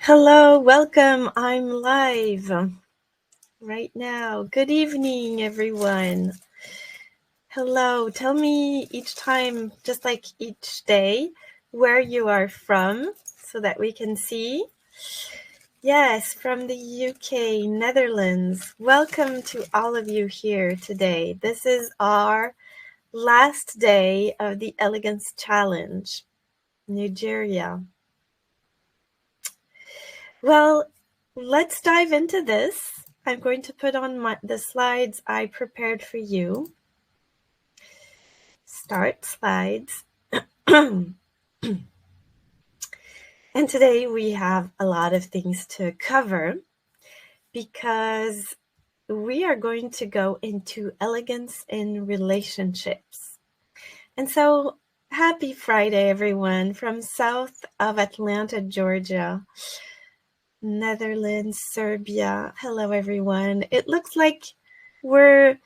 Hello, welcome. I'm live right now. Good evening, everyone. Hello. Tell me each time, just like each day, where you are from so that we can see. Yes, from the UK, Netherlands. Welcome to all of you here today. This is our last day of the Elegance Challenge, Nigeria. Well, let's dive into this. I'm going to put on the slides I prepared for you. Start slides. And today we have a lot of things to cover because we are going to go into elegance in relationships. And so happy Friday, everyone, from south of Atlanta, Georgia. Netherlands, Serbia. Hello, everyone. It looks like we're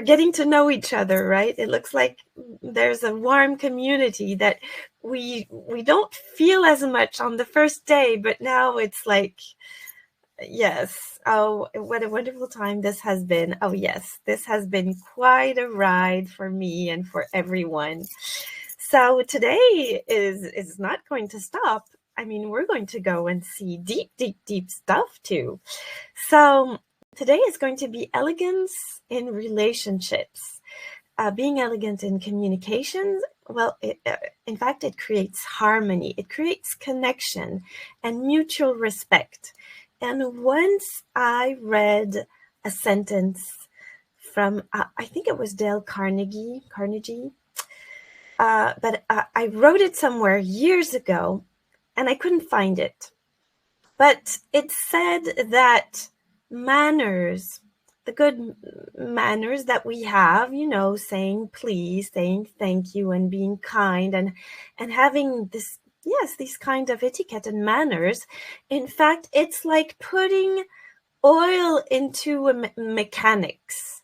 getting to know each other, right? It looks like there's a warm community that we don't feel as much on the first day, but now it's like, yes. Oh, what a wonderful time this has been. Oh, yes, this has been quite a ride for me and for everyone. So today is not going to stop. I mean, we're going to go and see deep, deep, deep stuff too. So today is going to be elegance in relationships. Being elegant in communications, well, in fact, it creates harmony. It creates connection and mutual respect. And once I read a sentence from, I think it was Dale Carnegie, but I wrote it somewhere years ago, and I couldn't find it. But it said that manners, the good manners that we have, saying please, saying thank you, and being kind, and having this, yes, these kind of etiquette and manners, in fact, it's like putting oil into mechanics.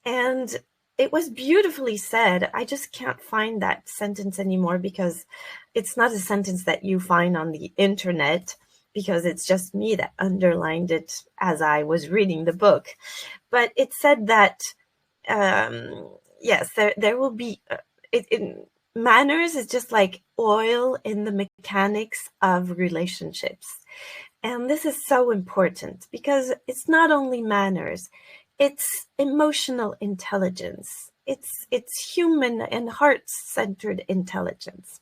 And it was beautifully said. I just can't find that sentence anymore because it's not a sentence that you find on the internet, because it's just me that underlined it as I was reading the book. But it said that, yes, there will be, manners is just like oil in the mechanics of relationships. And this is so important because it's not only manners, it's emotional intelligence. It's human and heart-centered intelligence.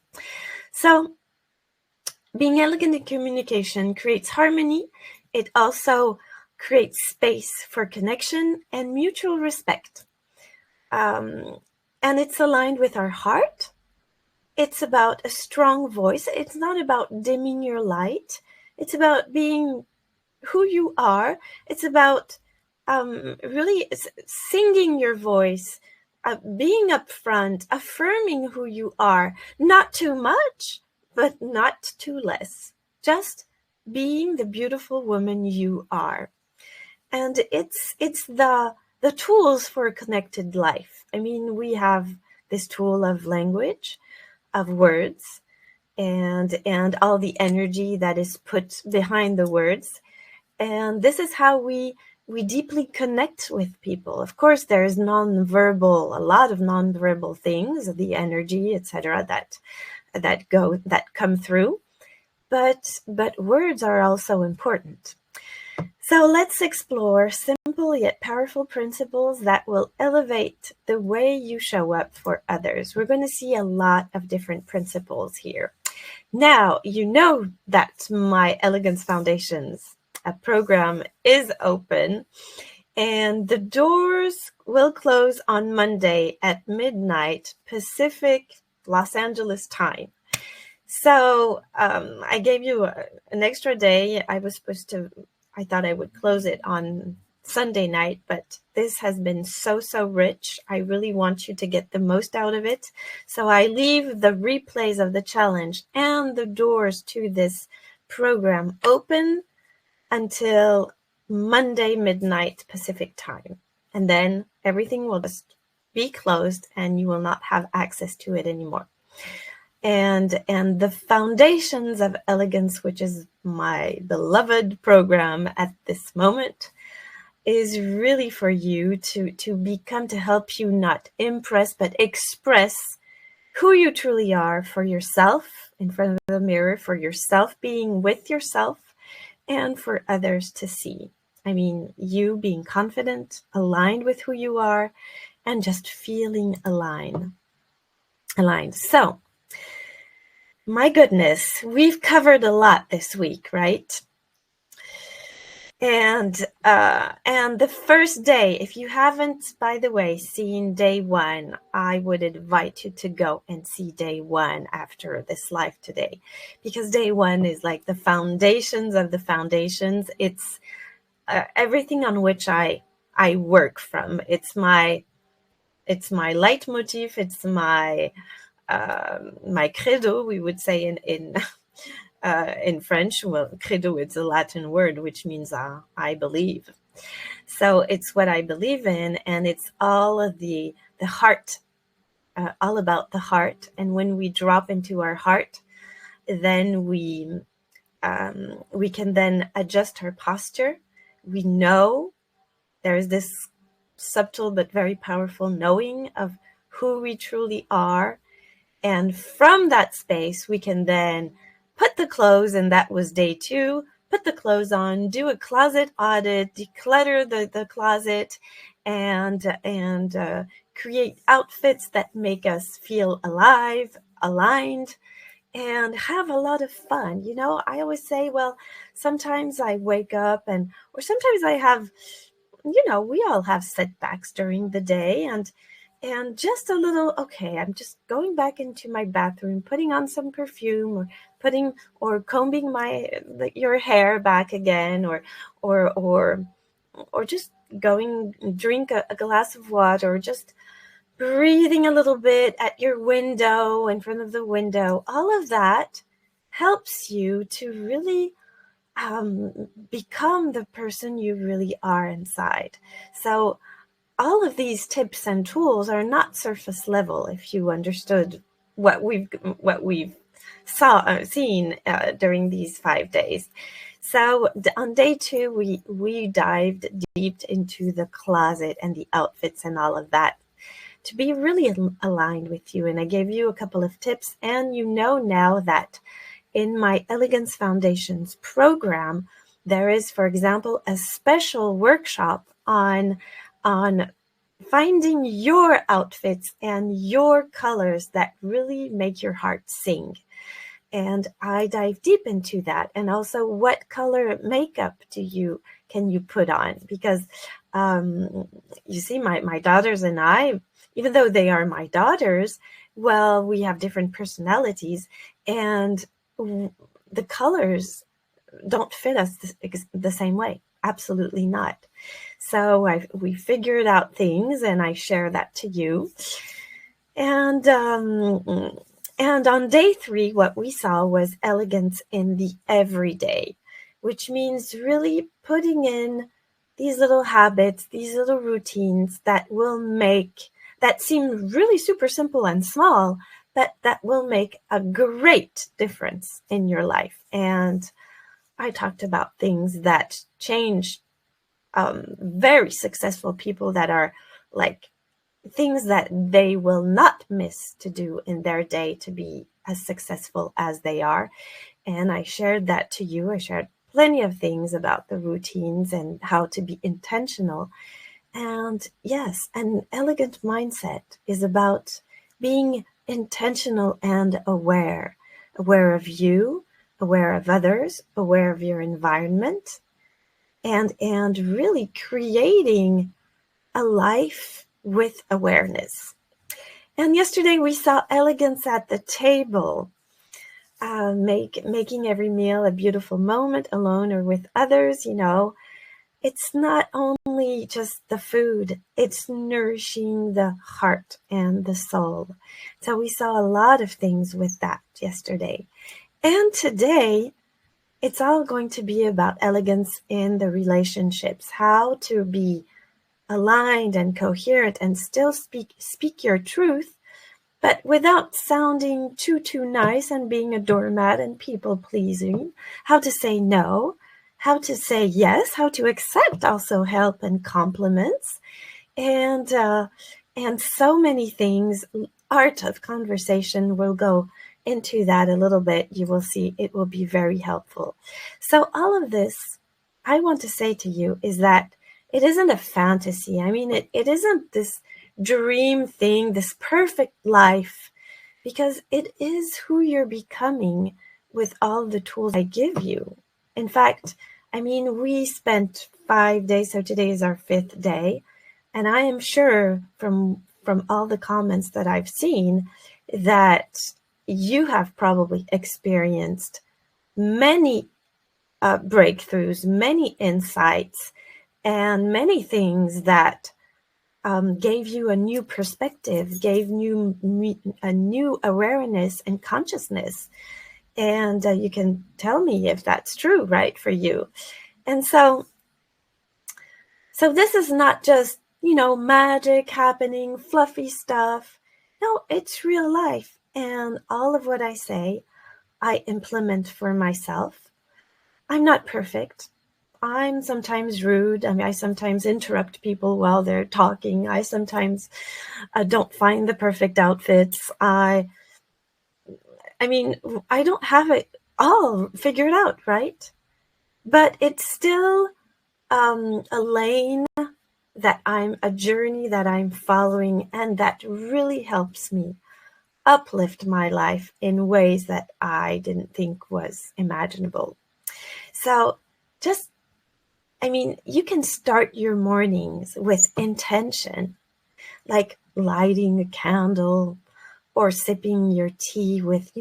So being elegant in communication creates harmony. It also creates space for connection and mutual respect. And it's aligned with our heart. It's about a strong voice. It's not about dimming your light. It's about being who you are. It's about really singing your voice, being upfront, affirming who you are. Not too much, but not too less. Just being the beautiful woman you are. And it's the tools for a connected life. I mean, we have this tool of language, of words, and all the energy that is put behind the words. And this is how we deeply connect with people. Of course, there is a lot of nonverbal things, the energy, etc., that come through. But words are also important. So let's explore simple yet powerful principles that will elevate the way you show up for others. We're going to see a lot of different principles here. Now, you know that my Elegance Foundations program is open, and the doors will close on Monday at midnight Pacific Los Angeles time. So I gave you an extra day. I thought I would close it on Sunday night, but this has been so rich. I really want you to get the most out of it. So I leave the replays of the challenge and the doors to this program open until Monday midnight Pacific time. And then everything will just be closed and you will not have access to it anymore. and the Foundations of Elegance, which is my beloved program at this moment, is really for you to become, to help you not impress but express who you truly are for yourself in front of the mirror, for yourself being with yourself, and for others to see. I mean, you being confident, aligned with who you are, and just feeling aligned. So, my goodness, we've covered a lot this week, right? And the first day, if you haven't, by the way, seen day one, I would invite you to go and see day one after this live today, because day one is like the foundations of the foundations. It's everything on which I work from. It's my leitmotif. It's my credo, we would say in French. Well, credo, it's a Latin word, which means I believe. So it's what I believe in, and it's all of the heart, all about the heart. And when we drop into our heart, then we can then adjust our posture. We know there's this subtle but very powerful knowing of who we truly are. And from that space, we can then put the clothes, and that was day two, put the clothes on, do a closet audit, declutter the closet, and create outfits that make us feel alive, aligned, and have a lot of fun. You know, I always say, well, sometimes I wake up or sometimes I have, you know, we all have setbacks during the day, and just a little, okay, I'm just going back into my bathroom, putting on some perfume, or combing your hair back again, or just going drink a glass of water, or just breathing a little bit at your window, in front of the window. All of that helps you to really become the person you really are inside. So all of these tips and tools are not surface level, if you understood what we've seen during these 5 days. So on day two, we dived deep into the closet and the outfits and all of that to be really aligned with you. And I gave you a couple of tips, and you know now that in my Elegance Foundations program, there is, for example, a special workshop on finding your outfits and your colors that really make your heart sing. And I dive deep into that. And also, what color makeup can you put on? Because you see, my daughters and I, even though they are my daughters, well, we have different personalities, and the colors don't fit us the same way. Absolutely not. So we figured out things, and I share that to you. And on day three, what we saw was elegance in the everyday, which means really putting in these little habits, these little routines that seem really super simple and small, but that will make a great difference in your life. And I talked about things that change very successful people, that are like things that they will not miss to do in their day to be as successful as they are. And I shared that to you. I shared plenty of things about the routines and how to be intentional. And yes, an elegant mindset is about being intentional and aware of you, aware of others, aware of your environment, and really creating a life with awareness. And yesterday we saw elegance at the table, making every meal a beautiful moment, alone or with others. You know, it's not only just the food, it's nourishing the heart and the soul. So we saw a lot of things with that yesterday. And today, it's all going to be about elegance in the relationships, how to be aligned and coherent and still speak your truth, but without sounding too nice and being a doormat and people pleasing, how to say no, how to say yes, how to accept also help and compliments, and so many things. Art of conversation will go into that a little bit. You will see it will be very helpful. So all of this I want to say to you is that it isn't a fantasy. I mean, it isn't this dream thing, this perfect life, because it is who you're becoming with all the tools I give you. In fact, I mean, we spent 5 days, so today is our fifth day, and I am sure from all the comments that I've seen that you have probably experienced many breakthroughs, many insights, and many things that gave you a new perspective, gave you a new awareness and consciousness. And you can tell me if that's true, right, for you. And so this is not just, magic happening, fluffy stuff. No, it's real life. And all of what I say, I implement for myself. I'm not perfect. I'm sometimes rude. I mean, I sometimes interrupt people while they're talking. I sometimes don't find the perfect outfits. I mean, I don't have it all figured out, right? But it's still a lane a journey that I'm following, and that really helps me uplift my life in ways that I didn't think was imaginable. So just, I mean, you can start your mornings with intention, like lighting a candle or sipping your tea with,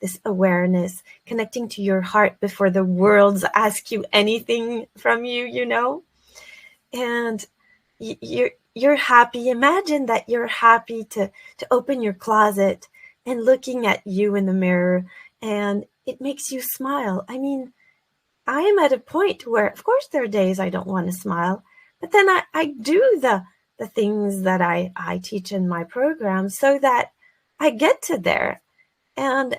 this awareness, connecting to your heart before the world's ask you anything from you. And you're happy. Imagine that you're happy to open your closet and looking at you in the mirror, and it makes you smile. I mean, I am at a point where, of course, there are days I don't want to smile, but then I do the things that I teach in my program so that I get to there. And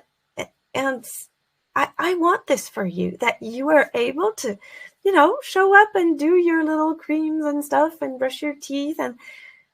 I want this for you, that you are able to, show up and do your little creams and stuff and brush your teeth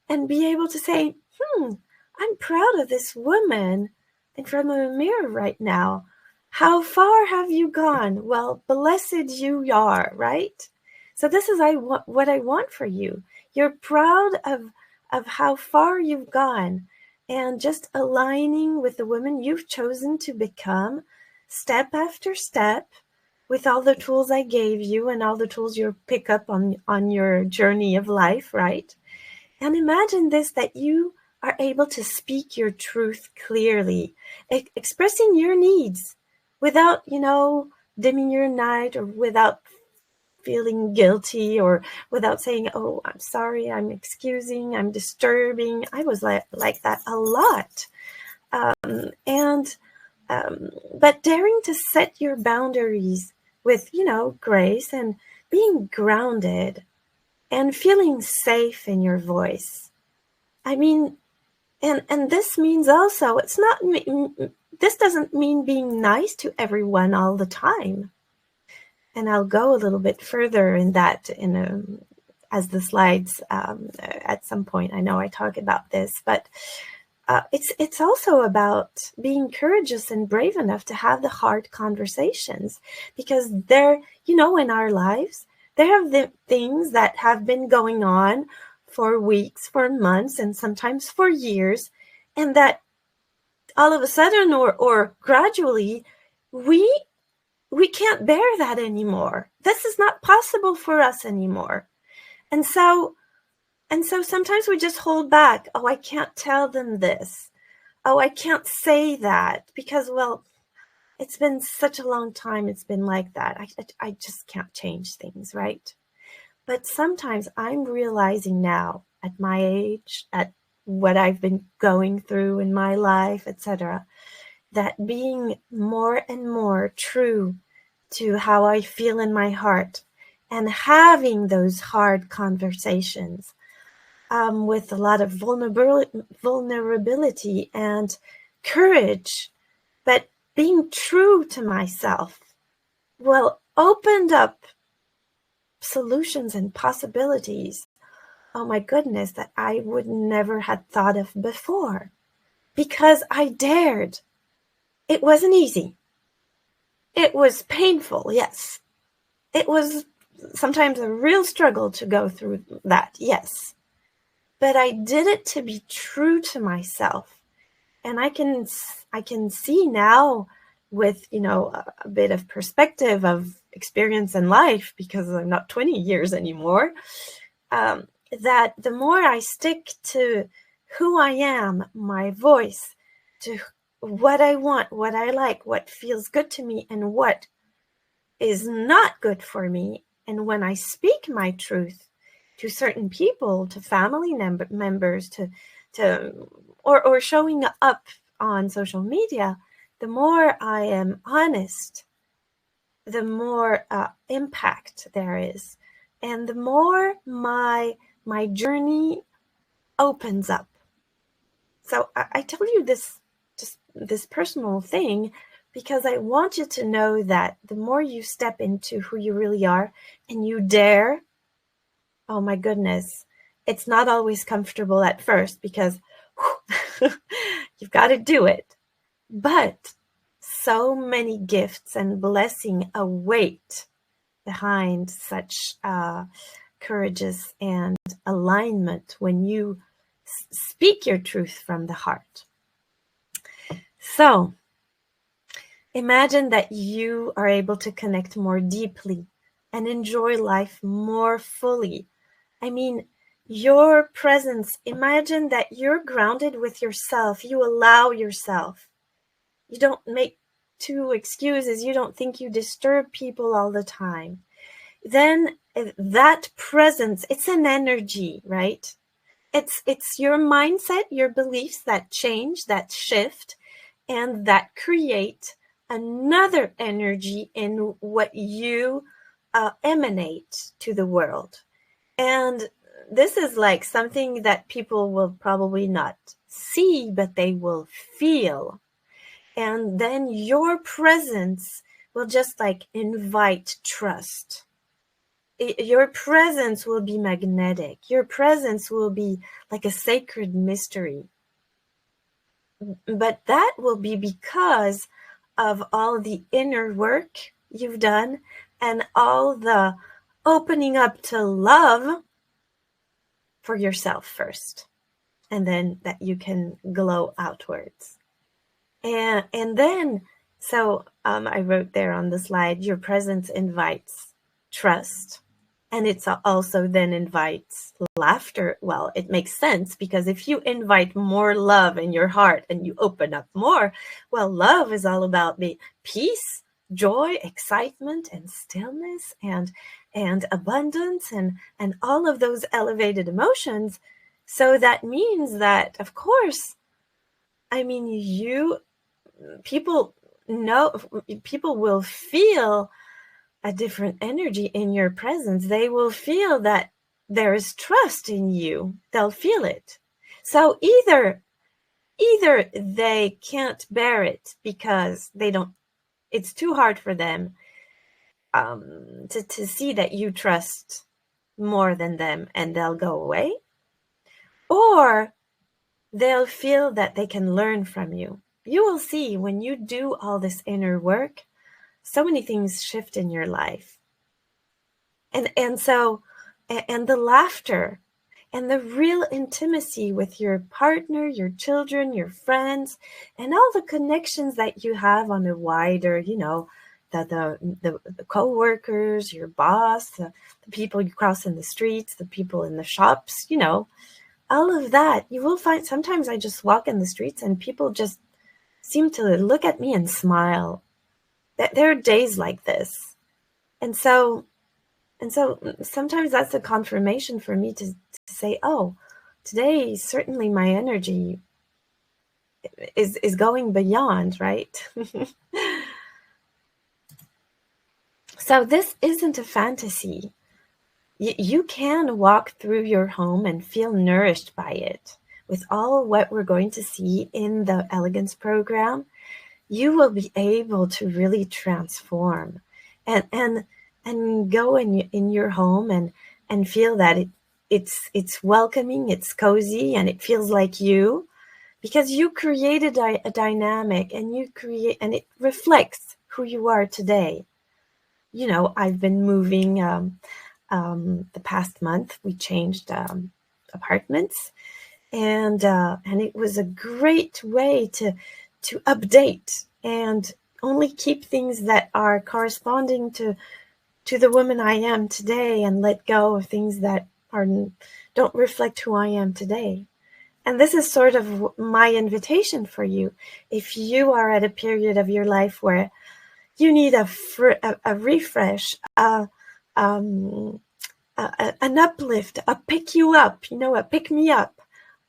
and be able to say, I'm proud of this woman in front of a mirror right now. How far have you gone? Well, blessed you are, right? So this is what I want for you. You're proud of how far you've gone, and just aligning with the woman you've chosen to become, step after step, with all the tools I gave you and all the tools you'll pick up on your journey of life, right? And imagine this, that you are able to speak your truth clearly, expressing your needs without, dimming your night, or without feeling guilty, or without saying, oh, I'm sorry, I'm excusing, I'm disturbing. I was like that a lot. And but daring to set your boundaries with, grace, and being grounded and feeling safe in your voice. I mean, and this means also, this doesn't mean being nice to everyone all the time. And I'll go a little bit further in that as the slides at some point. I know I talk about this, but it's also about being courageous and brave enough to have the hard conversations, because there, in our lives, there have the things that have been going on for weeks, for months, and sometimes for years, and that all of a sudden or gradually we can't bear that anymore. This is not possible for us anymore. And so sometimes we just hold back. Oh, I can't tell them this. Oh, I can't say that because, well, it's been such a long time. It's been like that. I just can't change things, right? But sometimes I'm realizing now, at my age, at what I've been going through in my life, etc., that being more and more true to how I feel in my heart and having those hard conversations with a lot of vulnerability and courage, but being true to myself, well, opened up solutions and possibilities, oh my goodness, that I would never had thought of before, because I dared. It wasn't easy. It was painful, yes. It was sometimes a real struggle to go through that, yes. But I did it to be true to myself. And I can see now, with, a bit of perspective of experience in life, because I'm not 20 years anymore, that the more I stick to who I am, my voice, to what I want, what I like, what feels good to me, and what is not good for me, and when I speak my truth to certain people, to family members, or showing up on social media, the more I am honest, the more impact there is, and the more my journey opens up. So I tell you this personal thing, because I want you to know that the more you step into who you really are and you dare, oh my goodness, it's not always comfortable at first, because you've got to do it. But so many gifts and blessing await behind such courageous and alignment when you speak your truth from the heart. So imagine that you are able to connect more deeply and enjoy life more fully. I mean, your presence, imagine that you're grounded with yourself. You allow yourself. You don't make two excuses. You don't think you disturb people all the time. Then that presence, it's an energy, right? It's your mindset, your beliefs that change, that shift, and that create another energy in what you emanate to the world. And this is like something that people will probably not see, but they will feel. And then your presence will just like invite trust. Your presence will be magnetic. Your presence will be like a sacred mystery. But that will be because of all the inner work you've done and all the opening up to love for yourself first, and then that you can glow outwards. And then, so I wrote there on the slide, your presence invites trust, and it's also then invites laughter. Well, it makes sense, because if you invite more love in your heart and you open up more, well, love is all about the peace, joy, excitement, and stillness, and abundance, and all of those elevated emotions. So that means that, of course, I mean, people will feel a different energy in your presence. They will feel that there is trust in you. They'll feel it. So either they can't bear it because it's too hard for them to see that you trust more than them, and they'll go away, or they'll feel that they can learn from you. You will see, when you do all this inner work, so many things shift in your life. And so the laughter and the real intimacy with your partner, your children, your friends, and all the connections that you have on a wider, the co-workers, your boss, the people you cross in the streets, the people in the shops, all of that. You will find sometimes I just walk in the streets and people just seem to look at me and smile. There are days like this. And so sometimes that's a confirmation for me to say, oh, today certainly my energy is going beyond, right? So this isn't a fantasy. you can walk through your home and feel nourished by it. With all what we're going to see in the Elegance program, you will be able to really transform and go in your home and feel that it's welcoming, it's cozy, and it feels like you, because you created a dynamic, and it reflects who you are today. I've been moving. The past month, we changed apartments, and it was a great way to update and only keep things that are corresponding to the woman I am today, and let go of things that don't reflect who I am today. And this is sort of my invitation for you. If you are at a period of your life where you need a refresh, an uplift, a pick you up, a pick me up.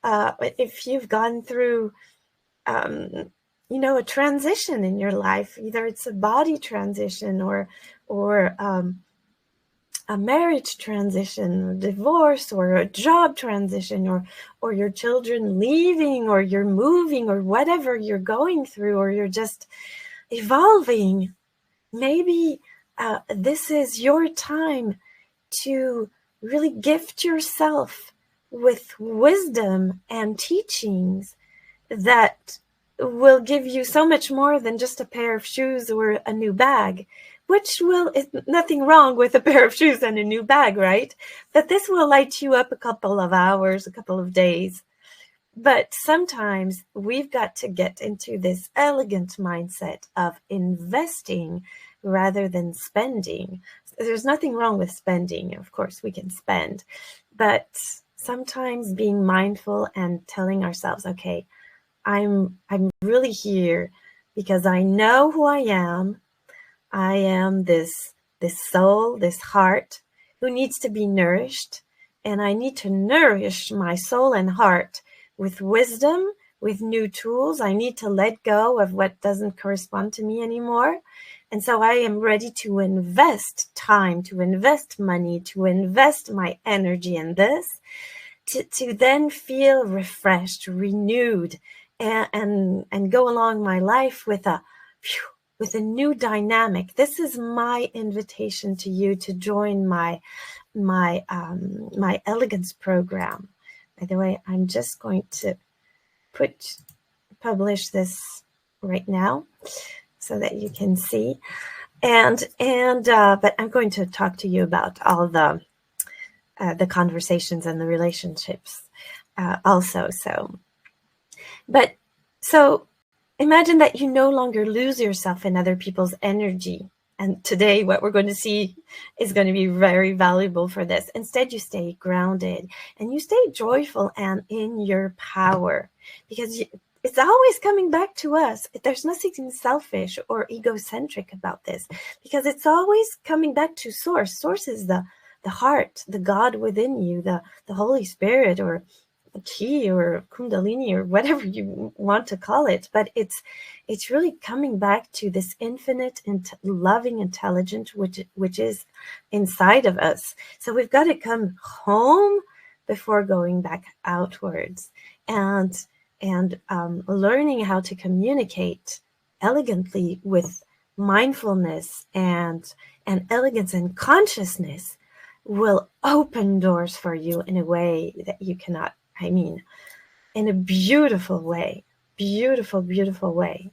If you've gone through, a transition in your life, either it's a body transition or a marriage transition, a divorce, or a job transition, or your children leaving, or you're moving, or whatever you're going through, or you're just evolving, maybe this is your time to really gift yourself with wisdom and teachings that will give you so much more than just a pair of shoes or a new bag, which is nothing wrong with a pair of shoes and a new bag, right? But this will light you up a couple of hours, a couple of days. But sometimes we've got to get into this elegant mindset of investing rather than spending. There's nothing wrong with spending. Of course, we can spend. But sometimes being mindful and telling ourselves, okay, I'm really here because I know who I am. I am this soul, this heart who needs to be nourished. And I need to nourish my soul and heart with wisdom, with new tools. I need to let go of what doesn't correspond to me anymore. And so I am ready to invest time, to invest money, to invest my energy in this, to then feel refreshed, renewed, and go along my life with a new dynamic. This is my invitation to you to join my Elegance program. By the way, I'm just going to publish this right now so that you can see. But I'm going to talk to you about all the conversations and the relationships also. So imagine that you no longer lose yourself in other people's energy. And today, what we're going to see is going to be very valuable for this. Instead, you stay grounded and you stay joyful and in your power, because it's always coming back to us. There's nothing selfish or egocentric about this, because it's always coming back to Source. Source is the heart, the God within you, the Holy Spirit, or Chi, or Kundalini, or whatever you want to call it. But it's really coming back to this infinite and loving intelligence which is inside of us. So we've got to come home before going back outwards, and learning how to communicate elegantly with mindfulness and elegance and consciousness will open doors for you in a way that you cannot. I mean, in a beautiful way, beautiful, beautiful way.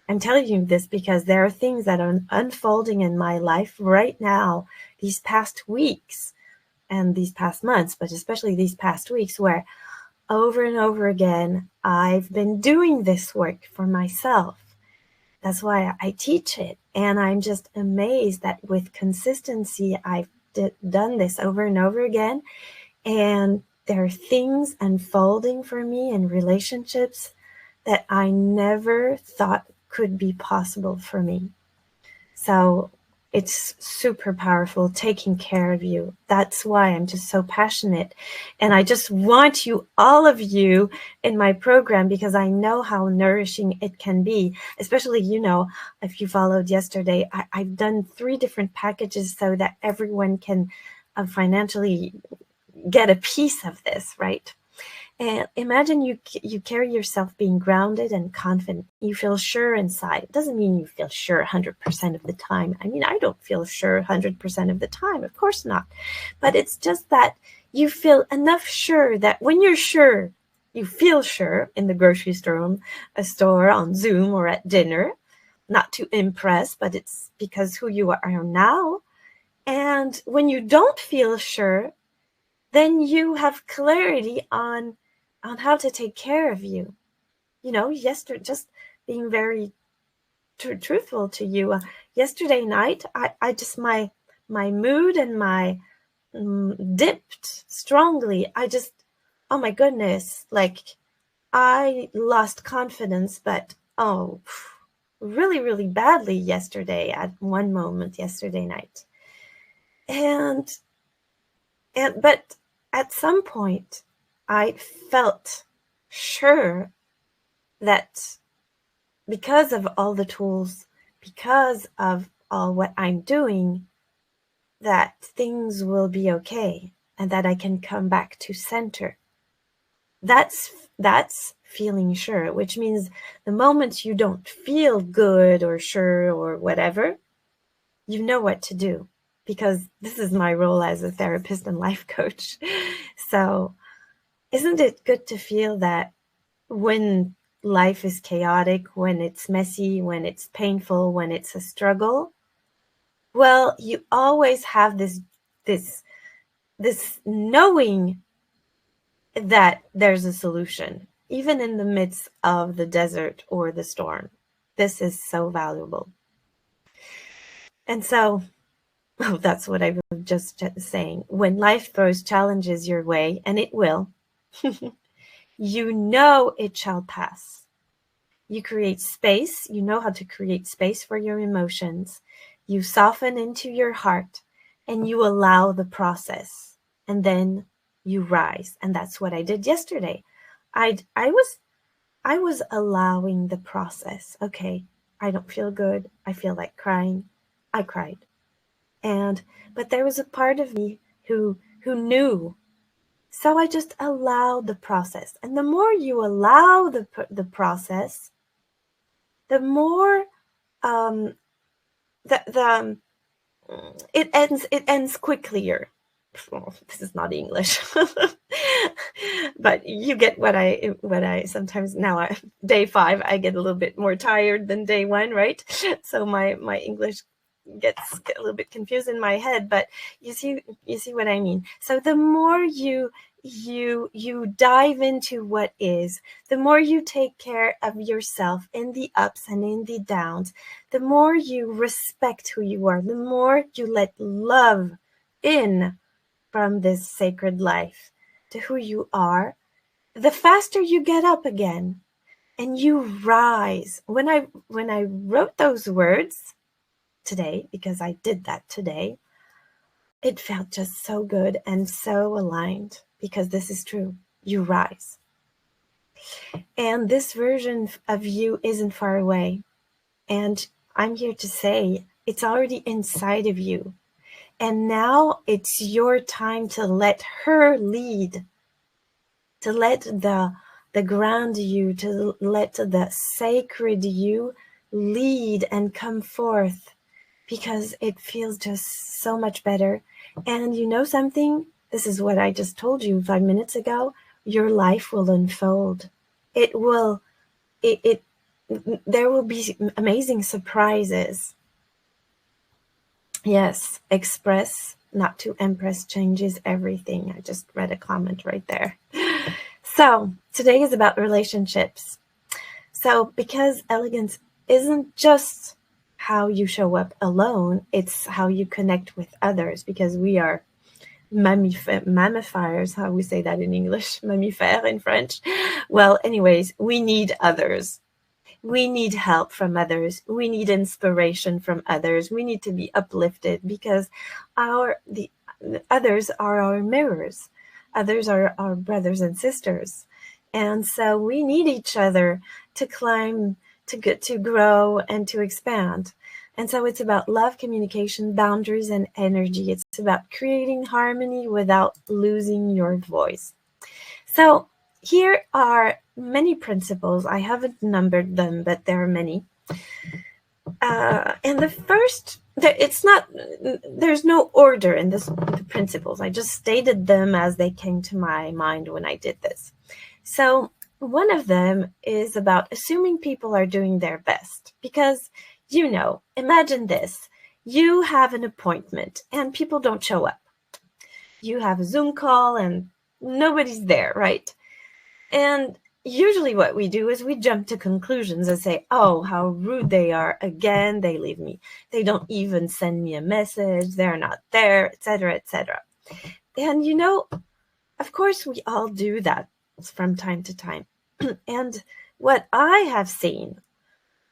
I'm telling you this because there are things that are unfolding in my life right now, these past weeks and these past months, but especially these past weeks, where over and over again, I've been doing this work for myself. That's why I teach it. And I'm just amazed that with consistency, I've done this over and over again. And there are things unfolding for me in relationships that I never thought could be possible for me. So it's super powerful, taking care of you. That's why I'm just so passionate. And I just want you, all of you, in my program, because I know how nourishing it can be. Especially, if you followed yesterday, I've done 3 different packages so that everyone can financially get a piece of this, right? And imagine you carry yourself being grounded and confident. You feel sure inside. It doesn't mean you feel sure 100% of the time. I mean, I don't feel sure 100% of the time. Of course not. But it's just that you feel enough sure that when you're sure, you feel sure in the grocery store, a store, on Zoom, or at dinner, not to impress, but it's because who you are now. And when you don't feel sure, then you have clarity on how to take care of you. Yesterday, just being very truthful to you, yesterday night, I just, my mood and my dipped strongly. Oh my goodness, like I lost confidence, but really, really badly yesterday at one moment yesterday night. But at some point, I felt sure that because of all the tools, because of all what I'm doing, that things will be okay and that I can come back to center. That's feeling sure, which means the moment you don't feel good or sure or whatever, you know what to do, because this is my role as a therapist and life coach. So isn't it good to feel that when life is chaotic, when it's messy, when it's painful, when it's a struggle, well, you always have this knowing that there's a solution, even in the midst of the desert or the storm. This is so valuable. And so, that's what I was just saying. When life throws challenges your way, and it will, you know it shall pass. You create space. You know how to create space for your emotions. You soften into your heart and you allow the process. And then you rise. And that's what I did yesterday. I was allowing the process. Okay, I don't feel good. I feel like crying. I cried. But there was a part of me who knew. So I just allowed the process. And the more you allow the process, the more it ends quicklier. Oh, this is not English. But you get what I sometimes now. Day 5 I get a little bit more tired than day 1, right? So my English gets a little bit confused in my head, but you see what I mean. So the more you dive into what is, the more you take care of yourself in the ups and in the downs, the more you respect who you are, the more you let love in from this sacred life to who you are, the faster you get up again and you rise. When I wrote those words today, because I did that today, it felt just so good and so aligned, because this is true. You rise. And this version of you isn't far away. And I'm here to say it's already inside of you. And now it's your time to let her lead, to let the grand you, to let the sacred you lead and come forth, because it feels just so much better. And you know something? This is what I just told you 5 minutes ago. Your life will unfold. It will, there will be amazing surprises. Yes, express, not to impress, changes everything. I just read a comment right there. So today is about relationships. So because elegance isn't just how you show up alone, it's how you connect with others, because we are mammifers, how we say that in English, mammifère in French. Well, anyways, we need others. We need help from others. We need inspiration from others. We need to be uplifted, because the others are our mirrors. Others are our brothers and sisters. And so we need each other to climb, to grow, and to expand. And so it's about love, communication, boundaries, and energy. It's about creating harmony without losing your voice. So here are many principles. I haven't numbered them, but there are many. And the first, there's no order in the principles. I just stated them as they came to my mind when I did this. So one of them is about assuming people are doing their best. Because, imagine this. You have an appointment and people don't show up. You have a Zoom call and nobody's there, right? And usually what we do is we jump to conclusions and say, oh, how rude they are. Again, they leave me. They don't even send me a message. They're not there, etc., etc. And, of course, we all do that from time to time. And what I have seen,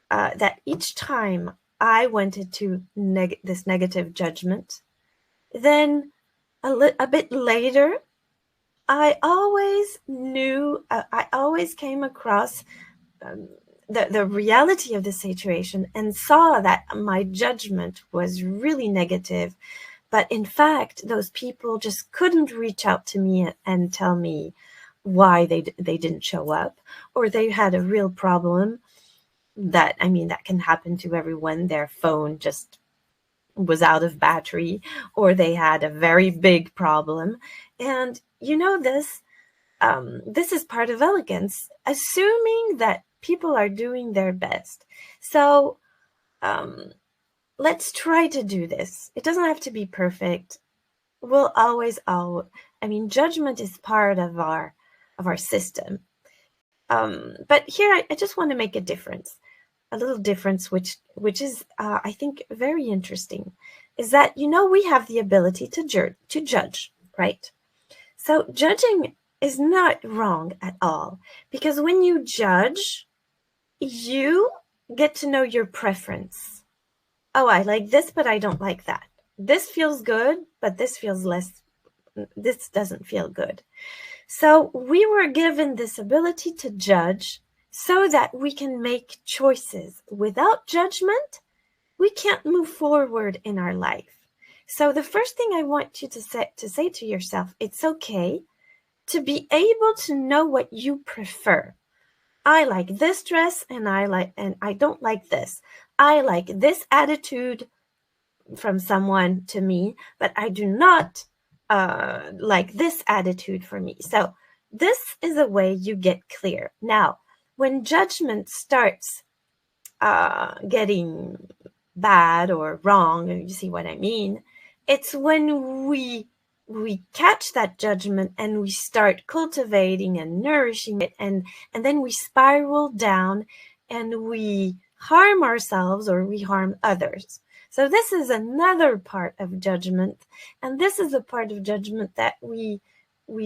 that each time I went into this negative judgment, then a bit later, I always knew, I always came across the reality of the situation and saw that my judgment was really negative. But in fact, those people just couldn't reach out to me and tell me why they didn't show up, or they had a real problem that can happen to everyone. Their phone just was out of battery, or they had a very big problem. And this is part of elegance, assuming that people are doing their best. So let's try to do this. It doesn't have to be perfect. We'll judgment is part of our system. But here I just want to make a little difference, which is, I think, very interesting, is that, we have the ability to judge, right? So judging is not wrong at all, because when you judge, you get to know your preference. Oh, I like this, but I don't like that. This feels good, but this doesn't feel good. So we were given this ability to judge so that we can make choices. Without judgment, we can't move forward in our life. So the first thing I want you to say to yourself, it's okay to be able to know what you prefer. I like this dress and I don't like this. I like this attitude from someone to me, but I do not like this attitude for me. So this is a way you get clear. Now, when judgment starts getting bad or wrong, you see what I mean? It's when we catch that judgment and we start cultivating and nourishing it, and then we spiral down and we harm ourselves or we harm others. So this is another part of judgment, and this is a part of judgment that we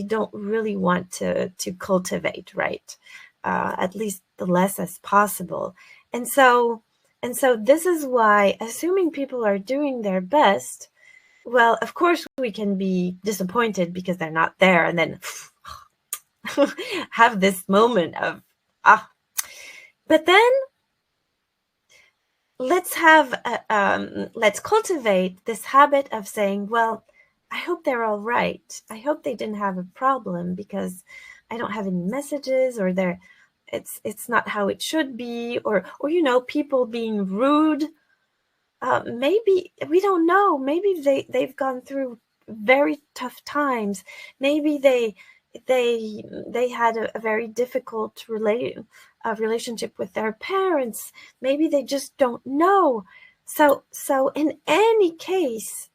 don't really want to cultivate, right? At least the less as possible. And so this is why, assuming people are doing their best, well, of course we can be disappointed because they're not there, and then have this moment of But then let's cultivate this habit of saying, well, I hope they're all right. I hope they didn't have a problem because I don't have any messages, or it's not how it should be, or people being rude. Maybe, we don't know. Maybe they've gone through very tough times. Maybe they had a very difficult relationship with their parents. Maybe they just don't know. So in any case,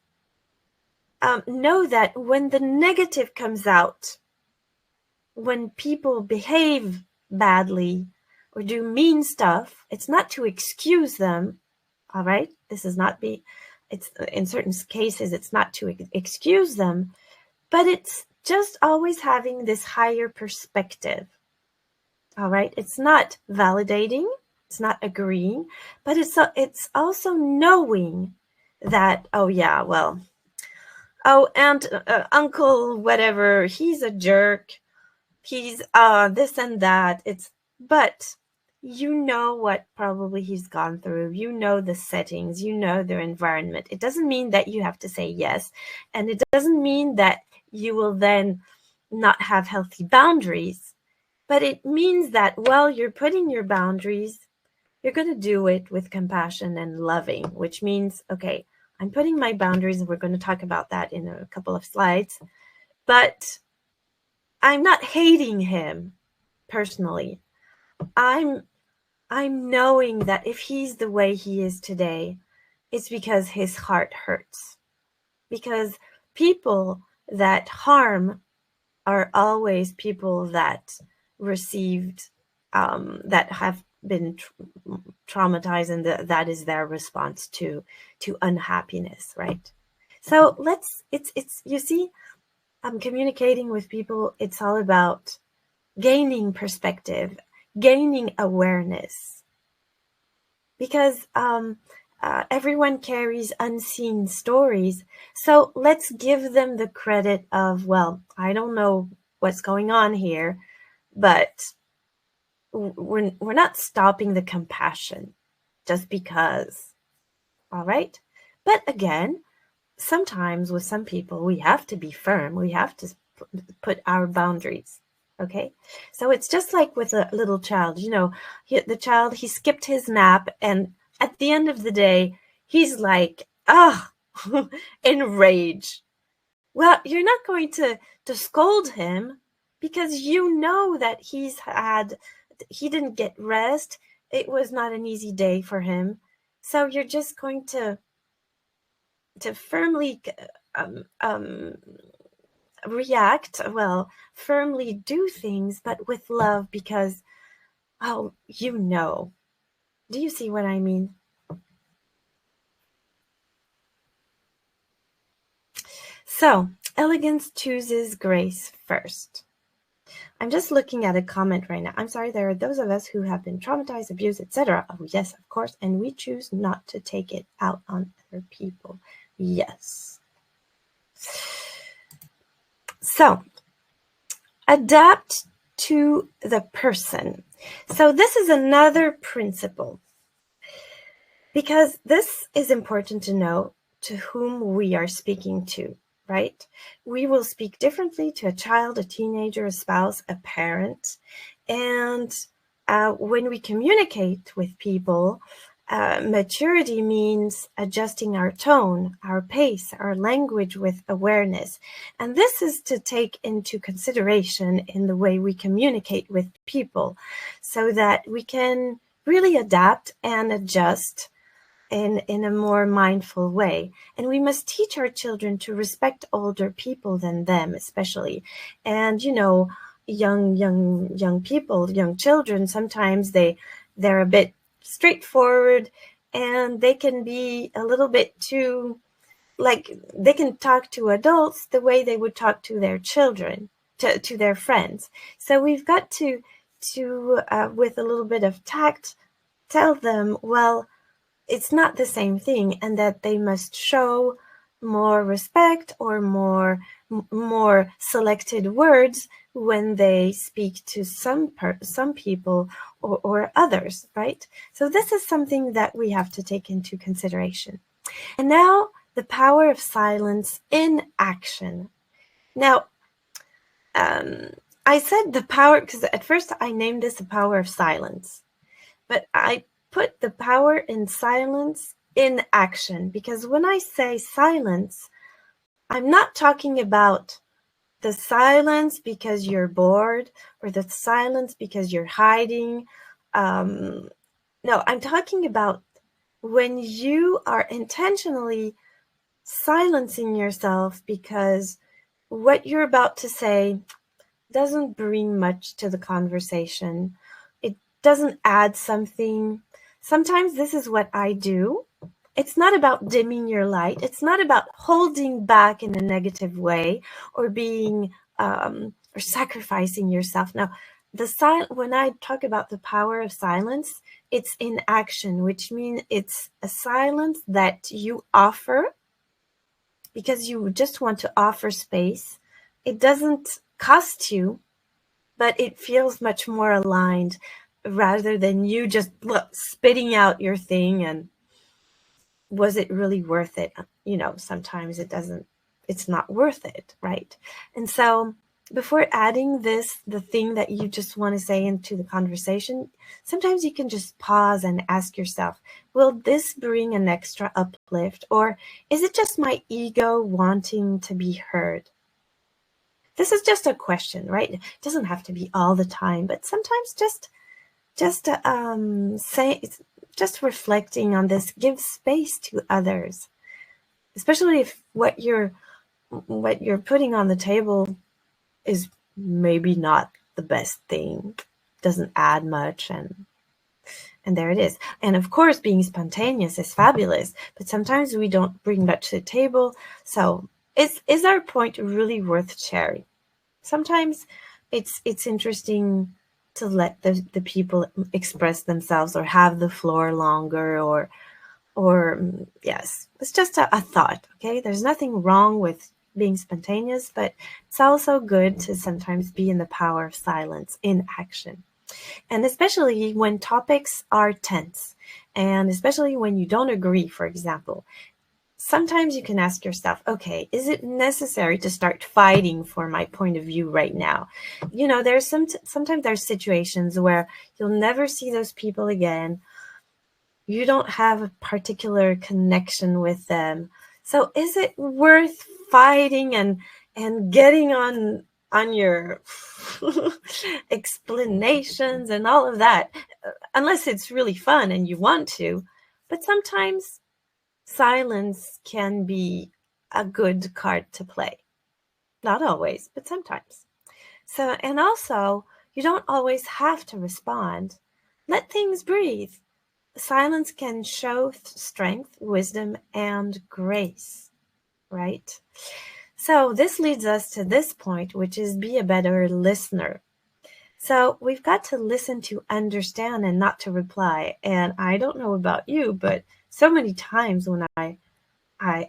know that when the negative comes out, when people behave badly or do mean stuff, it's not to excuse them. All right? It's in certain cases, it's not to excuse them, but it's just always having this higher perspective. All right? It's not validating, it's not agreeing, but it's also knowing that, and uncle whatever, he's a jerk, he's this and that. But you know what probably he's gone through. You know the settings, you know their environment. It doesn't mean that you have to say yes. And it doesn't mean that you will then not have healthy boundaries. But it means that while you're putting your boundaries, you're going to do it with compassion and loving, which means, okay, I'm putting my boundaries, and we're going to talk about that in a couple of slides. But I'm not hating him personally. I'm knowing that if he's the way he is today, it's because his heart hurts. Because people that harm are always people that received, that have been traumatized, and that is their response to unhappiness, right? So it's you see, I'm communicating with people. It's all about gaining perspective, gaining awareness, because everyone carries unseen stories. So let's give them the credit of, well, I don't know what's going on here, but we're not stopping the compassion just because. All right? But again, sometimes with some people, we have to be firm. We have to put our boundaries. Okay? So it's just like with a little child. You know, the child, he skipped his nap, and at the end of the day, he's like, in rage. Well, you're not going to scold him, because you know that he didn't get rest. It was not an easy day for him. So you're just going to firmly react, well, firmly do things, but with love, because, oh, you know. Do you see what I mean? So, elegance chooses grace first. I'm just looking at a comment right now. I'm sorry, there are those of us who have been traumatized, abused, etc. Oh, yes, of course. And we choose not to take it out on other people. Yes. So, adapt to the person. So, this is another principle, because this is important to know to whom we are speaking to, right? We will speak differently to a child, a teenager, a spouse, a parent. And when we communicate with people, maturity means adjusting our tone, our pace, our language with awareness. And this is to take into consideration in the way we communicate with people, so that we can really adapt and adjust in a more mindful way. And we must teach our children to respect older people than them, especially. And, you know, young people, young children, sometimes they're a bit straightforward, and they can be a little bit too, like, they can talk to adults the way they would talk to their children, to their friends. So we've got to with a little bit of tact, tell them, well, it's not the same thing, and that they must show more respect, or more selected words when they speak to some people, or others, right? So this is something that we have to take into consideration. And now, the power of silence in action. Now, I said the power because at first I named this the power of silence, but I put the power in silence in action, because when I say silence, I'm not talking about the silence because you're bored, or the silence because you're hiding. No, I'm talking about when you are intentionally silencing yourself because what you're about to say doesn't bring much to the conversation. It doesn't add something. Sometimes this is what I do. It's not about dimming your light. It's not about holding back in a negative way, or being or sacrificing yourself. Now, when I talk about the power of silence, it's in action, which means it's a silence that you offer because you just want to offer space. It doesn't cost you, but it feels much more aligned. rather than you just spitting out your thing. And was it really worth it? Sometimes it's not worth it, right? And so before adding the thing that you just want to say into the conversation, sometimes you can just pause and ask yourself, will this bring an extra uplift, or is it just my ego wanting to be heard? This is just a question, right? It doesn't have to be all the time, but sometimes just reflecting on this gives space to others, especially if what you're putting on the table is maybe not the best thing, doesn't add much, and there it is. And of course, being spontaneous is fabulous, but sometimes we don't bring much to the table. So is our point really worth sharing? Sometimes it's interesting to let the people express themselves or have the floor longer, or yes, it's just a thought. Okay, there's nothing wrong with being spontaneous, but it's also good to sometimes be in the power of silence in action. And especially when topics are tense, and especially when you don't agree, for example, sometimes you can ask yourself, okay, is it necessary to start fighting for my point of view right now? There's sometimes there's situations where you'll never see those people again. You don't have a particular connection with them. So is it worth fighting and getting on your explanations and all of that, unless it's really fun and you want to? But sometimes silence can be a good card to play. Not always, but sometimes. So, and also, you don't always have to respond. Let things breathe. Silence can show strength, wisdom, and grace, right? So this leads us to this point, which is be a better listener. So we've got to listen to understand and not to reply. And I don't know about you, but so many times when I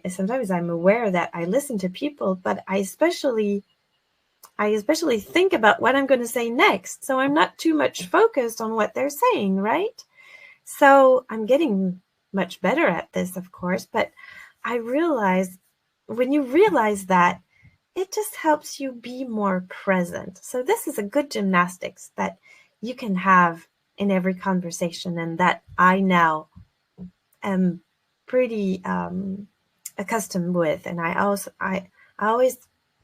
sometimes I'm aware that I listen to people, but I especially think about what I'm going to say next. So I'm not too much focused on what they're saying, right? So I'm getting much better at this, of course, but I realize when you realize that, it just helps you be more present. So this is a good gymnastics that you can have in every conversation, and that I now am pretty accustomed with. And I always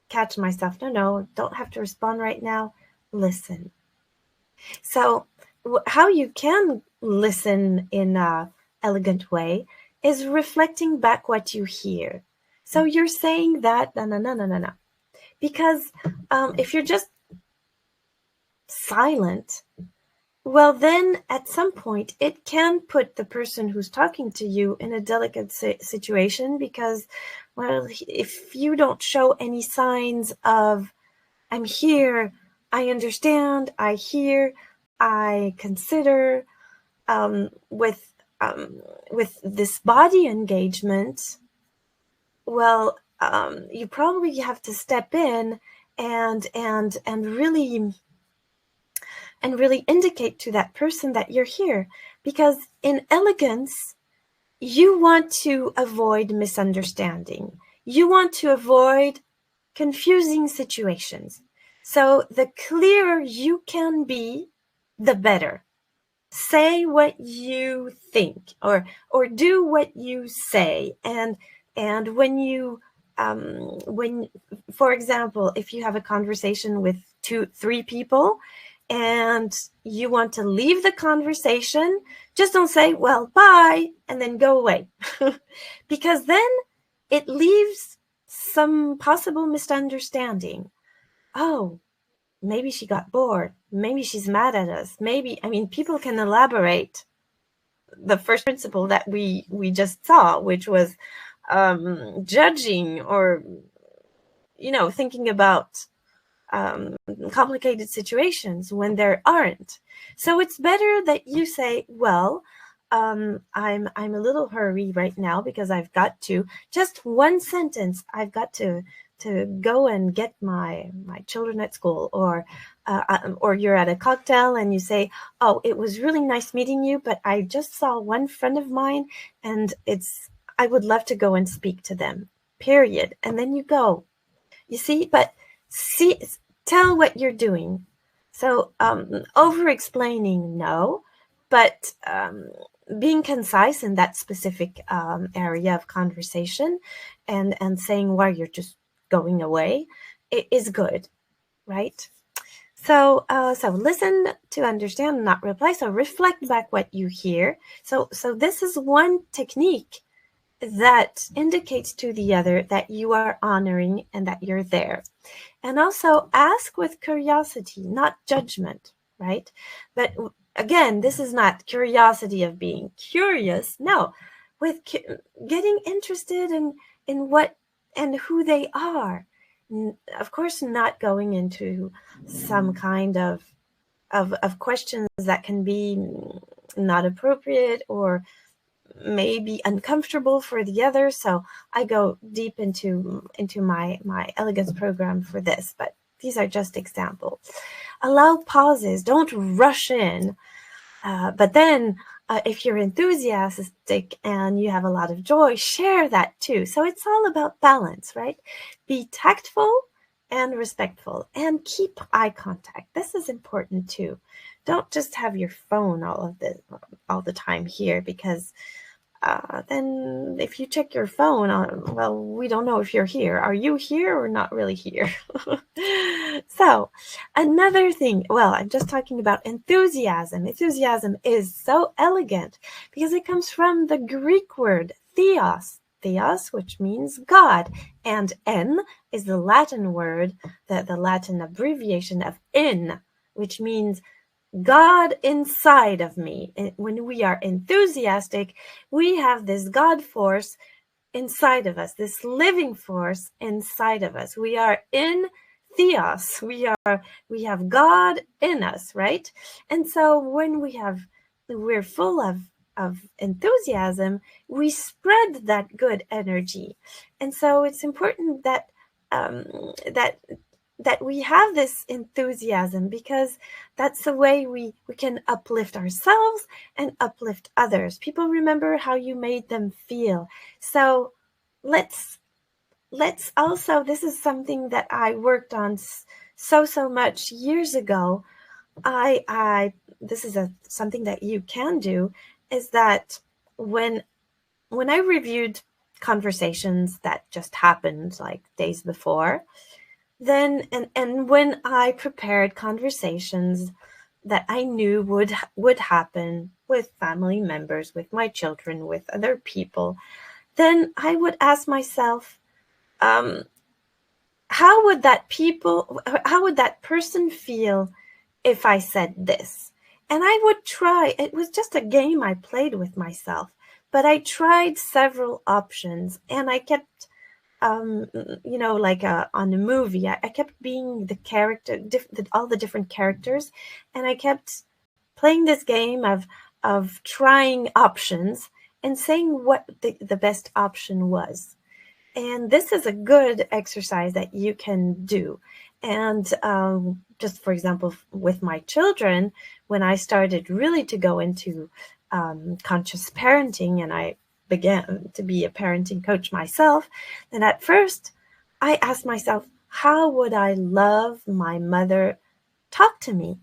catch myself, no, don't have to respond right now. Listen. So how you can listen in a elegant way is reflecting back what you hear. So you're saying that, no. Because if you're just silent, well, then at some point it can put the person who's talking to you in a delicate situation, because, well, if you don't show any signs of, I'm here, I understand, I hear, I consider, with this body engagement, well, you probably have to step in and really indicate to that person that you're here, because in elegance, you want to avoid misunderstanding. You want to avoid confusing situations. So the clearer you can be, the better. Say what you think, or do what you say. And when, for example, if you have a conversation with 2-3 people and you want to leave the conversation, just don't say, well, bye, and then go away. Because then it leaves some possible misunderstanding. Oh, maybe she got bored. Maybe she's mad at us. People can elaborate the first principle that we just saw, which was judging, or, thinking about complicated situations when there aren't. So it's better that you say, well, I'm a little hurry right now because I've got to, just one sentence, I've got to to go and get my children at school, or you're at a cocktail and you say, oh, it was really nice meeting you, but I just saw one friend of mine, and I would love to go and speak to them, period. And then you go, you see, but tell what you're doing. So over explaining, no, but being concise in that specific area of conversation, and saying why you're just going away, it is good, right? So listen to understand, not reply. So reflect back what you hear. So this is one technique that indicates to the other that you are honoring and that you're there. And also ask with curiosity, not judgment, right? But again, this is not curiosity of being curious. No, with getting interested in what and who they are. Of course, not going into some kind of questions that can be not appropriate or maybe uncomfortable for the other. So I go deep into my elegance program for this, but these are just examples. Allow pauses. Don't rush in. But then if you're enthusiastic and you have a lot of joy, share that too. So it's all about balance, right? Be tactful and respectful, and keep eye contact. This is important too. Don't just have your phone all the time here, because then if you check your phone, well, we don't know if you're here. Are you here or not really here? So another thing, well, I'm just talking about enthusiasm. Enthusiasm is so elegant because it comes from the Greek word theos, which means God, and en is the Latin word, the Latin abbreviation of in, which means God inside of me. When we are enthusiastic, we have this God force inside of us, this living force inside of us. We are in theos. We have God in us, right? And so when we're full of enthusiasm, we spread that good energy. And so it's important that that we have this enthusiasm, because that's the way we can uplift ourselves and uplift others. People remember how you made them feel. So let's also, this is something that I worked on so much years ago. This is something that you can do, is that when I reviewed conversations that just happened like days before, then and when I prepared conversations that I knew would happen with family members, with my children, with other people, then I would ask myself, how would that person feel if I said this? And I would try. It was just a game I played with myself, but I tried several options, and I kept like on a movie, I kept being the character, all the different characters, and I kept playing this game of trying options and saying what the best option was. And this is a good exercise that you can do. And just for example, with my children, when I started really to go into conscious parenting, and I began to be a parenting coach myself, then at first I asked myself, how would I love my mother talk to me?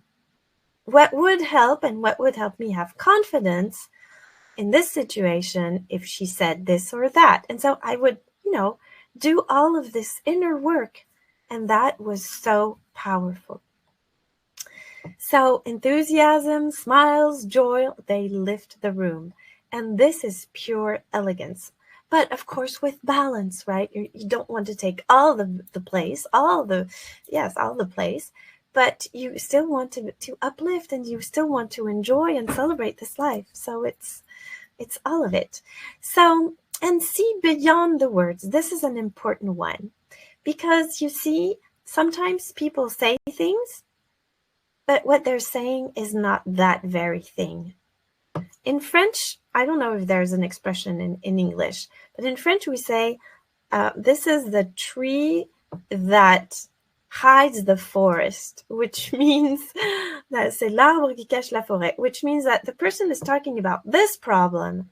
What would help, and what would help me have confidence in this situation if she said this or that? And so I would, do all of this inner work, and that was so powerful. So enthusiasm, smiles, joy, they lift the room. And this is pure elegance. But of course, with balance, right? You don't want to take all the place, all the place, but you still want to uplift, and you still want to enjoy and celebrate this life. So it's all of it. So, and see beyond the words. This is an important one, because you see, sometimes people say things, but what they're saying is not that very thing. In French, I don't know if there's an expression in English, but in French we say, this is the tree that hides the forest, which means that c'est l'arbre qui cache la forêt, which means that the person is talking about this problem,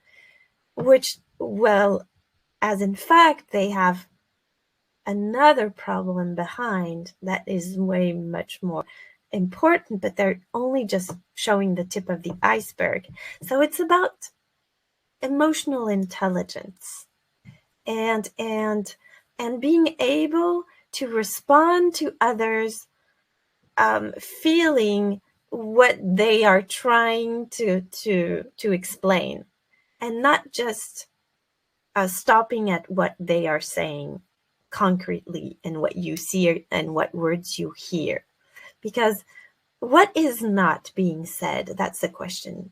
which, well, as in fact, they have another problem behind that is way much more important, but they're only just showing the tip of the iceberg. So it's about emotional intelligence and being able to respond to others, feeling what they are trying to explain, and not just stopping at what they are saying concretely and what you see and what words you hear. Because what is not being said? That's the question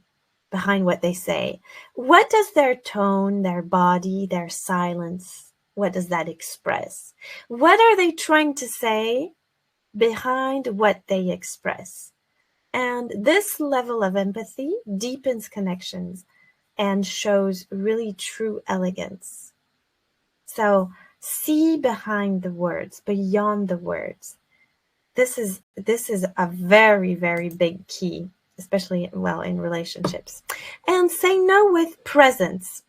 behind what they say. What does their tone, their body, their silence, what does that express? What are they trying to say behind what they express? And this level of empathy deepens connections and shows really true elegance. So see behind the words, beyond the words. This is a very, very big key, especially, well, in relationships. And say no with presence.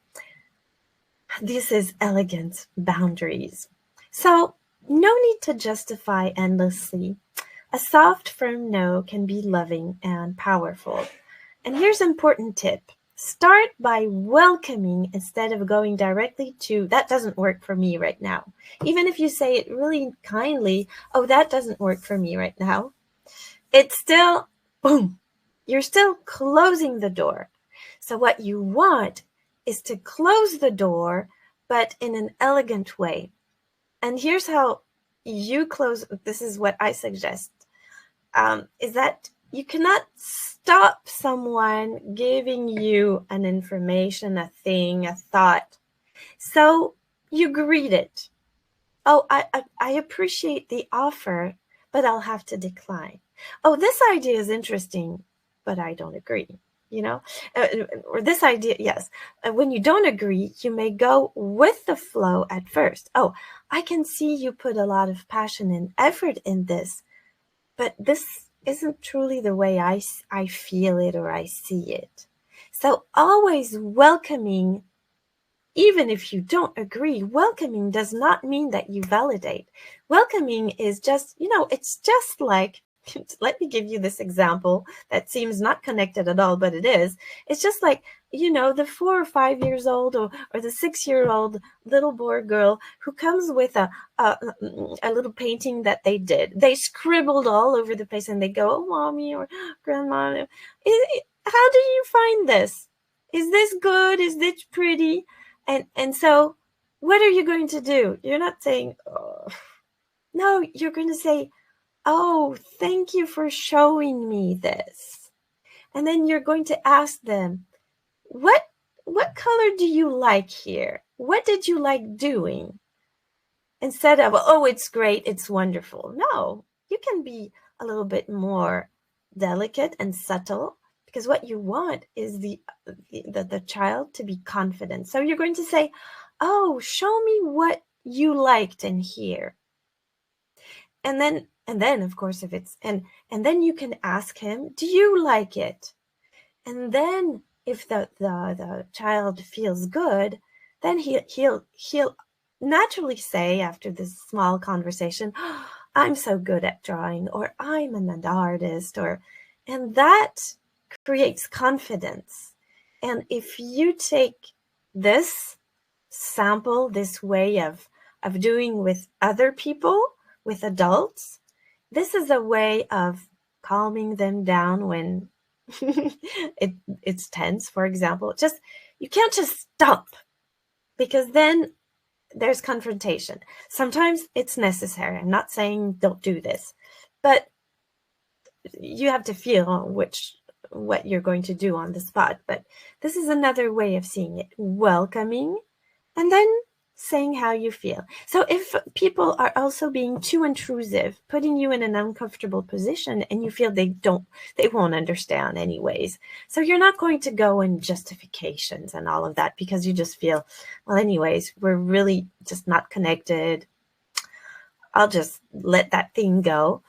This is elegant boundaries. So no need to justify endlessly. A soft, firm no can be loving and powerful. And here's an important tip. Start by welcoming instead of going directly to, that doesn't work for me right now. Even if you say it really kindly, oh, that doesn't work for me right now. It's still, boom, you're still closing the door. So what you want is to close the door, but in an elegant way. And here's how you close, this is what I suggest, is that you cannot stop someone giving you an information, a thing, a thought. So you greet it. Oh, I appreciate the offer, but I'll have to decline. Oh, this idea is interesting, but I don't agree. Or this idea, yes. When you don't agree, you may go with the flow at first. Oh, I can see you put a lot of passion and effort in this, but this isn't truly the way I feel it or I see it. So always welcoming, even if you don't agree, welcoming does not mean that you validate. Welcoming is just, it's just like, let me give you this example that seems not connected at all, but it is. It's just like, the 4 or 5 years old or the 6-year-old little boy or girl who comes with a little painting that they did. They scribbled all over the place and they go, oh, mommy or grandma, how do you find this? Is this good? Is this pretty? And so what are you going to do? You're not saying, oh. No, you're going to say, oh, thank you for showing me this. And then you're going to ask them, what color do you like here? What did you like doing? Instead of, oh, it's great, it's wonderful. No, you can be a little bit more delicate and subtle, because what you want is the child to be confident. So you're going to say, oh, show me what you liked in here. And then of course, if it's, and then you can ask him, do you like it? And then if the child feels good, then he'll naturally say, after this small conversation, oh, I'm so good at drawing, or I'm an artist, and that creates confidence. And if you take this sample, this way of doing with other people, with adults, this is a way of calming them down when it's tense, for example. You can't just stop, because then there's confrontation. Sometimes it's necessary. I'm not saying don't do this, but you have to feel what you're going to do on the spot. But this is another way of seeing it. Welcoming, and then saying how you feel. So if people are also being too intrusive, putting you in an uncomfortable position, and you feel they won't understand anyways. So you're not going to go in justifications and all of that, because you just feel, well, anyways, we're really just not connected. I'll just let that thing go.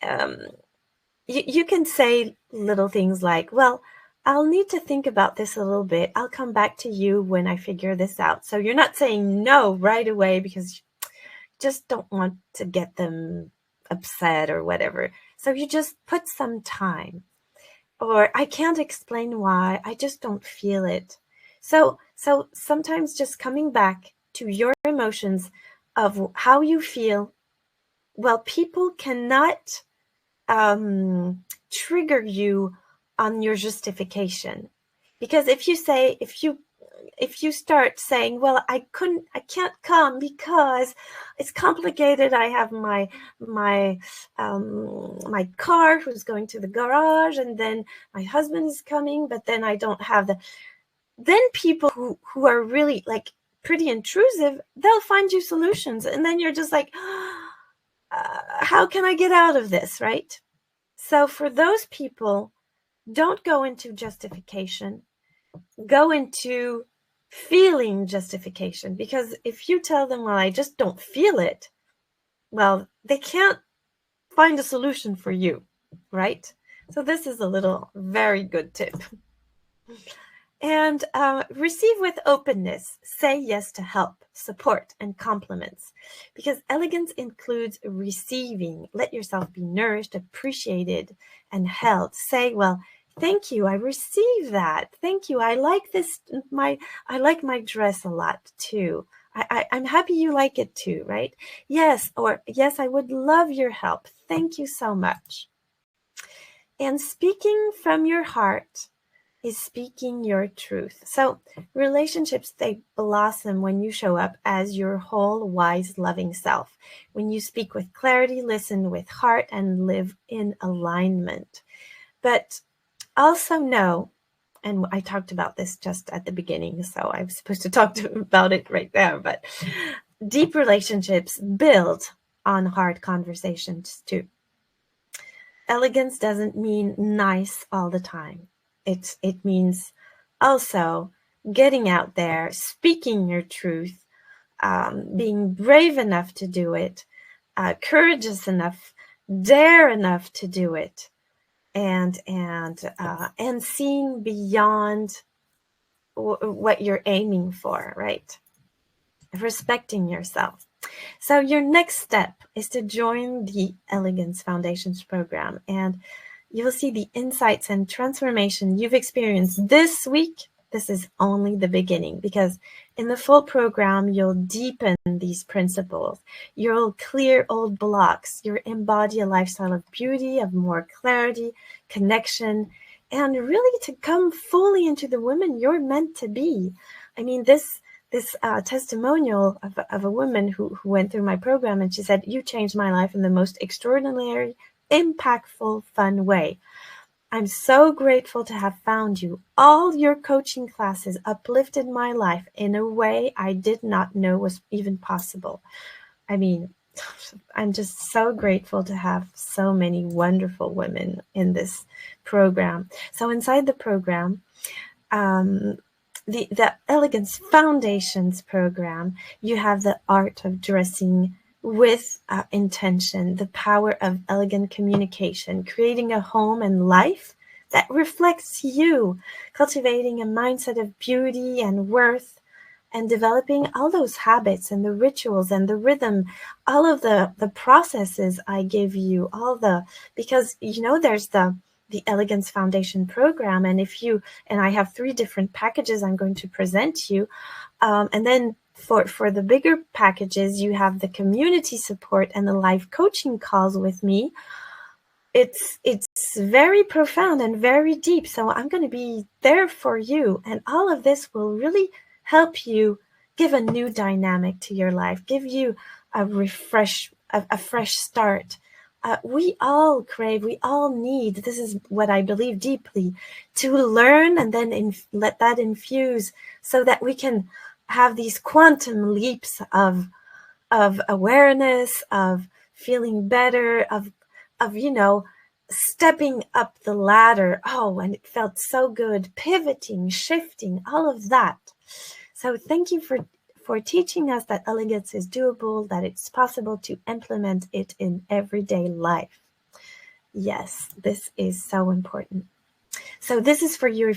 Um, you can say little things like, well, I'll need to think about this a little bit. I'll come back to you when I figure this out. So you're not saying no right away because you just don't want to get them upset or whatever. So you just put some time. Or I can't explain why, I just don't feel it. So sometimes just coming back to your emotions of how you feel. Well, people cannot trigger you on your justification, because if you start saying, well, I can't come because it's complicated, I have my car who's going to the garage, and then my husband is coming, but then I don't have then people who are really like pretty intrusive, they'll find you solutions, and then you're just like, how can I get out of this, right? So for those people, don't go into justification, go into feeling justification, because if you tell them, well, I just don't feel it, well, they can't find a solution for you, right? So this is a little very good tip. And receive with openness. Say yes to help, support, and compliments, because elegance includes receiving. Let yourself be nourished, appreciated, and held. Say, well, thank you, I received that. Thank you, I like this. I like my dress a lot too. I'm happy you like it too, right? Yes, or yes, I would love your help. Thank you so much. And speaking from your heart is speaking your truth. So relationships, they blossom when you show up as your whole, wise, loving self. When you speak with clarity, listen with heart, and live in alignment. But also know, and I talked about this just at the beginning, so I was supposed to talk about it right there, but deep relationships build on hard conversations too. Elegance doesn't mean nice all the time. It means also getting out there, speaking your truth, being brave enough to do it, courageous enough, dare enough to do it, and seeing beyond what you're aiming for, right? Respecting yourself. So your next step is to join the Elegance Foundations program, and you'll see the insights and transformation you've experienced this week. This is only the beginning, because in the full program, you'll deepen these principles. You'll clear old blocks. You'll embody a lifestyle of beauty, of more clarity, connection, and really to come fully into the woman you're meant to be. I mean, this testimonial of a woman who went through my program, and she said, you changed my life in the most extraordinary, impactful, fun way. I'm so grateful to have found you. All your coaching classes uplifted my life in a way I did not know was even possible. I mean, I'm just so grateful to have so many wonderful women in this program. So inside the program, the Elegance Foundations program, you have the art of dressing with intention, the power of elegant communication, creating a home and life that reflects you, cultivating a mindset of beauty and worth, and developing all those habits and the rituals and the rhythm, all of the processes I give you, because there's the Elegance Foundation program, and I have 3 different packages I'm going to present to you, and then for the bigger packages, you have the community support and the live coaching calls with me. It's very profound and very deep, so I'm going to be there for you, and all of this will really help you give a new dynamic to your life, give you a fresh start. We all crave, we all need, this is what I believe deeply, to learn and then let that infuse so that we can have these quantum leaps of awareness, of feeling better, of stepping up the ladder. Oh, and it felt so good, pivoting, shifting, all of that. So thank you for for teaching us that elegance is doable, that it's possible to implement it in everyday life. Yes, this is so important. So this is for you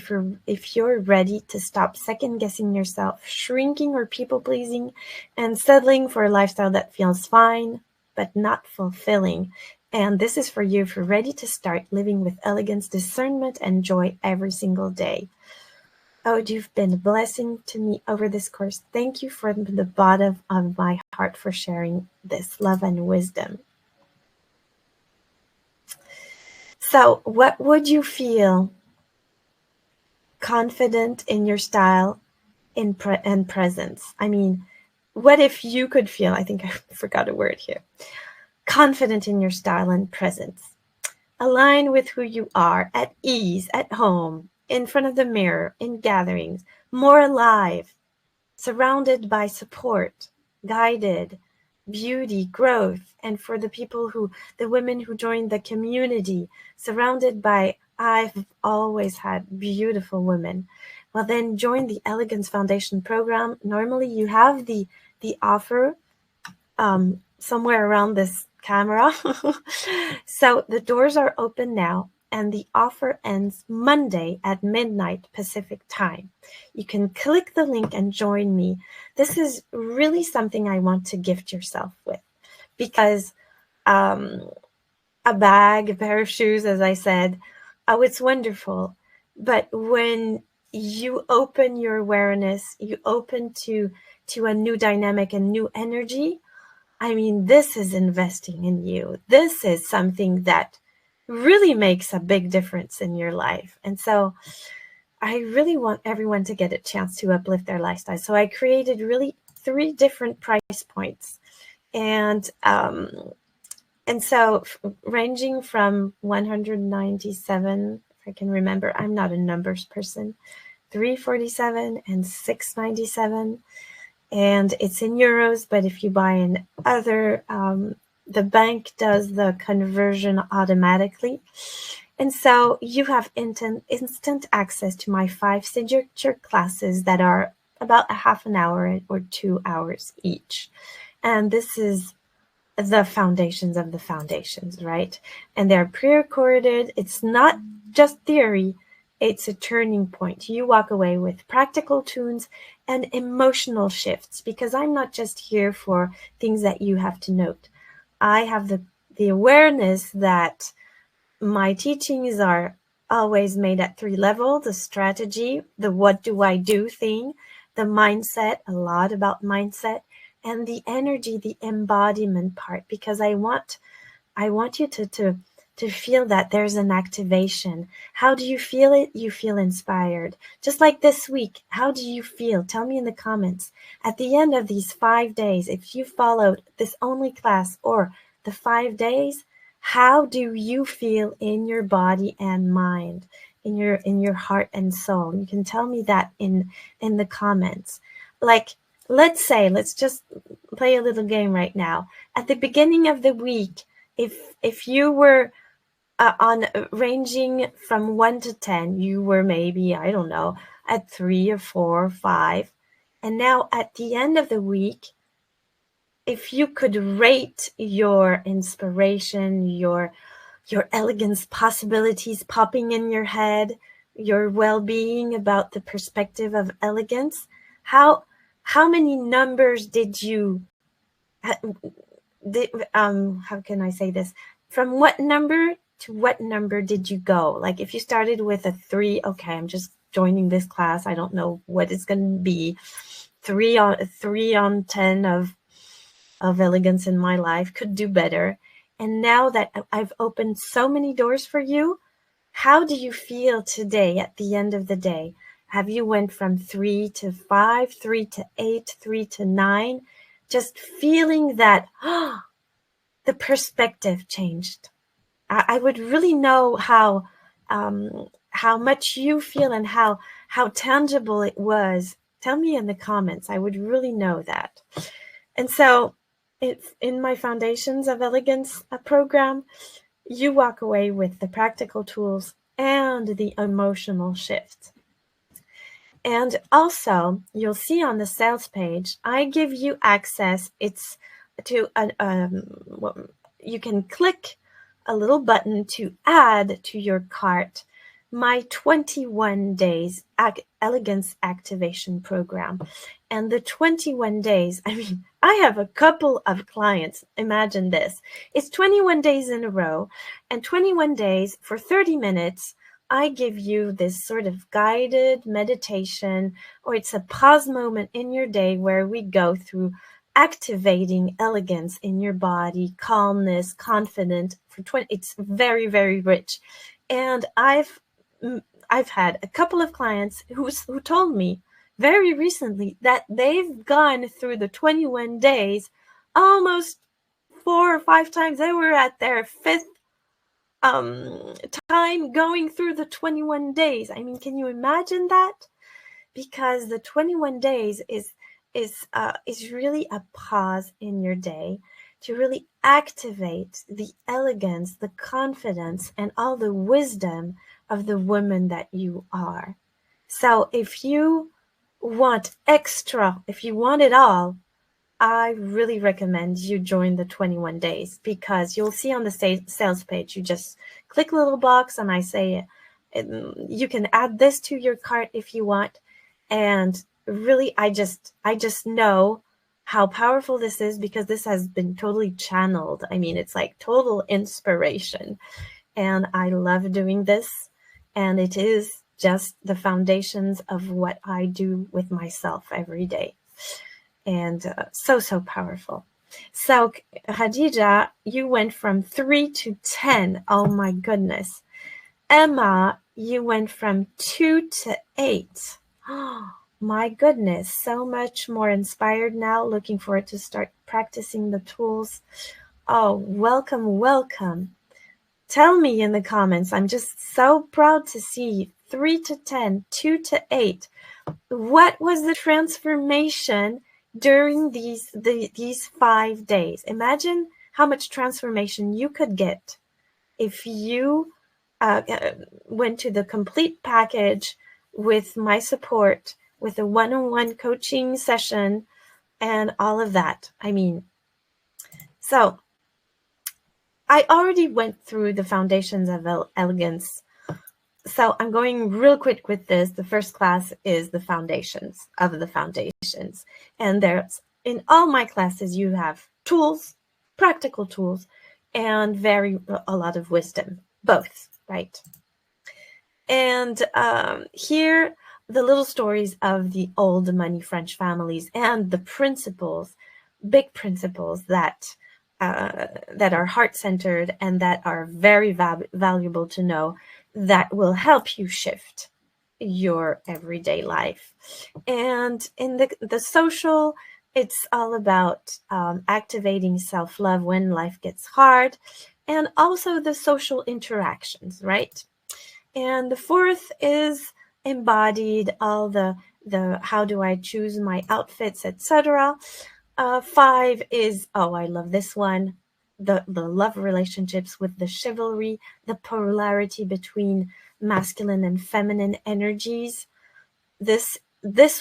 if you're ready to stop second-guessing yourself, shrinking or people-pleasing, and settling for a lifestyle that feels fine but not fulfilling. And this is for you if you're ready to start living with elegance, discernment, and joy every single day. Oh, you've been a blessing to me over this course. Thank you from the bottom of my heart for sharing this love and wisdom. So, what would you feel confident in your style and presence? I mean, what if you could feel, I think I forgot a word here, confident in your style and presence, align with who you are, at ease, at home, in front of the mirror, in gatherings, more alive, surrounded by support, guided, beauty, growth, and for the women who joined the community, surrounded by, I've always had beautiful women. Well, then join the Elegance Foundation program. Normally you have the offer somewhere around this camera. So the doors are open now, and the offer ends Monday at midnight Pacific time. You can click the link and join me. This is really something I want to gift yourself with, because a bag, a pair of shoes, as I said, oh, it's wonderful. But when you open your awareness, you open to a new dynamic and new energy, I mean, this is investing in you. This is something that really makes a big difference in your life. And so I really want everyone to get a chance to uplift their lifestyle. So I created really 3 different price points. And so ranging from 197, if I can remember, I'm not a numbers person, 347 and 697. And it's in euros, but if you buy in other, the bank does the conversion automatically. And so you have instant access to my 5 signature classes that are about a half an hour or 2 hours each. And this is the foundations of the foundations, right? And they're pre-recorded. It's not just theory. It's a turning point. You walk away with practical tunes and emotional shifts, because I'm not just here for things that you have to note. I have the awareness that my teachings are always made at 3 levels: the strategy, the what do I do thing, the mindset, a lot about mindset, and the energy, the embodiment part, because I want you to feel that there's an activation. How do you feel it? You feel inspired. Just like this week, how do you feel? Tell me in the comments. At the end of these 5 days, if you followed this only class or the 5 days, how do you feel in your body and mind, in your heart and soul? You can tell me that in the comments. Like, let's just play a little game right now. At the beginning of the week, if you were on ranging from 1 to 10, you were maybe, I don't know, at 3 or 4 or 5. And now at the end of the week, if you could rate your inspiration, your elegance possibilities popping in your head, your well-being about the perspective of elegance, how many numbers did you how can I say this? From what number to what number did you go? Like, if you started with a 3, okay, I'm just joining this class, I don't know what it's going to be. 3 on 10 of elegance in my life, could do better. And now that I've opened so many doors for you, how do you feel today at the end of the day? Have you went from 3 to 5, 3 to 8, 3 to 9? Just feeling that, the perspective changed. I would really know how much you feel and how tangible it was. Tell me in the comments. I would really know that. And so it's in my Foundations of Elegance program, you walk away with the practical tools and the emotional shift. And also, you'll see on the sales page, I give you access. It's to you can click a little button to add to your cart my 21 days elegance activation program. And the 21 days, I mean, I have a couple of clients. Imagine this. It's 21 days in a row, and 21 days for 30 minutes. I give you this sort of guided meditation, or it's a pause moment in your day where we go through activating elegance in your body, calmness, confidence for 20. It's very, very rich. And I've had a couple of clients who told me very recently that they've gone through the 21 days almost 4 or 5 times. They were at their 5th time going through the 21 days. I mean, can you imagine that? Because the 21 days is really a pause in your day to really activate the elegance, the confidence, and all the wisdom of the woman that you are. So if you want extra, if you want it all, I really recommend you join the 21 days, because you'll see on the sales page, you just click a little box and I say you can add this to your cart if you want. And really, I just know how powerful this is, because this has been totally channeled. I mean, it's like total inspiration. And I love doing this. And it is just the foundations of what I do with myself every day. And so powerful. So Khadija, you went from 3 to 10. Oh my goodness. Emma, you went from 2 to 8. Oh my goodness. So much more inspired now. Looking forward to start practicing the tools. Oh, welcome. Tell me in the comments. I'm just so proud to see 3 to 10, 2 to 8. What was the transformation during these 5 days? Imagine how much transformation you could get if you went to the complete package with my support, with a one-on-one coaching session and all of that. I mean, so I already went through the Foundations of Elegance. So I'm going real quick with this. The first class is the foundations of the foundations. And there's, in all my classes, you have tools, practical tools, and a lot of wisdom, both, right? And here, the little stories of the old money French families and the principles, big principles that are heart-centered and that are very valuable to know, that will help you shift your everyday life. And in the social, it's all about activating self-love when life gets hard, and also the social interactions, right? And the fourth is embodied, all the how do I choose my outfits, etc. 5 is, oh, I love this one, the love relationships with the chivalry, the polarity between masculine and feminine energies. This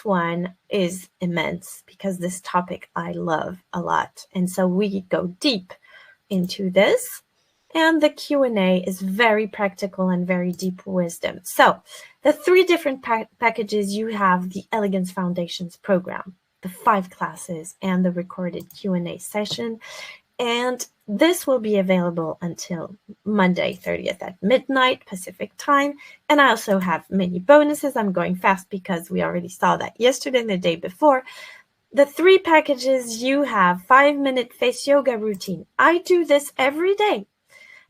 one is immense, because this topic I love a lot. And so we go deep into this. And the Q&A is very practical and very deep wisdom. So the 3 different packages, you have the Elegance Foundations program, the 5 classes, and the recorded Q&A session. And this will be available until Monday 30th at midnight Pacific time. And I also have many bonuses. I'm going fast because we already saw that yesterday and the day before. The 3 packages, you have 5-minute face yoga routine. I do this every day.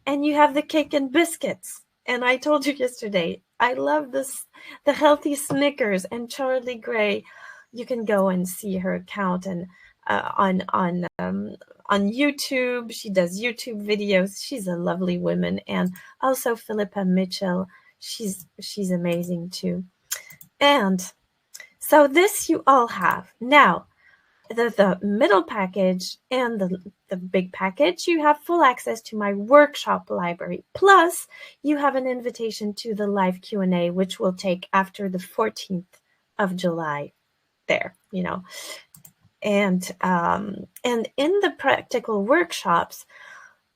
And you have the cake and biscuits. And I told you yesterday, I love this, the healthy Snickers and Charlie Gray. You can go and see her account and on YouTube. She does YouTube videos. She's a lovely woman. And also Philippa Mitchell. She's amazing too. And so this you all have. Now, the middle package and the big package, you have full access to my workshop library. Plus, you have an invitation to the live Q&A, which will take after the 14th of July there, and in the practical workshops,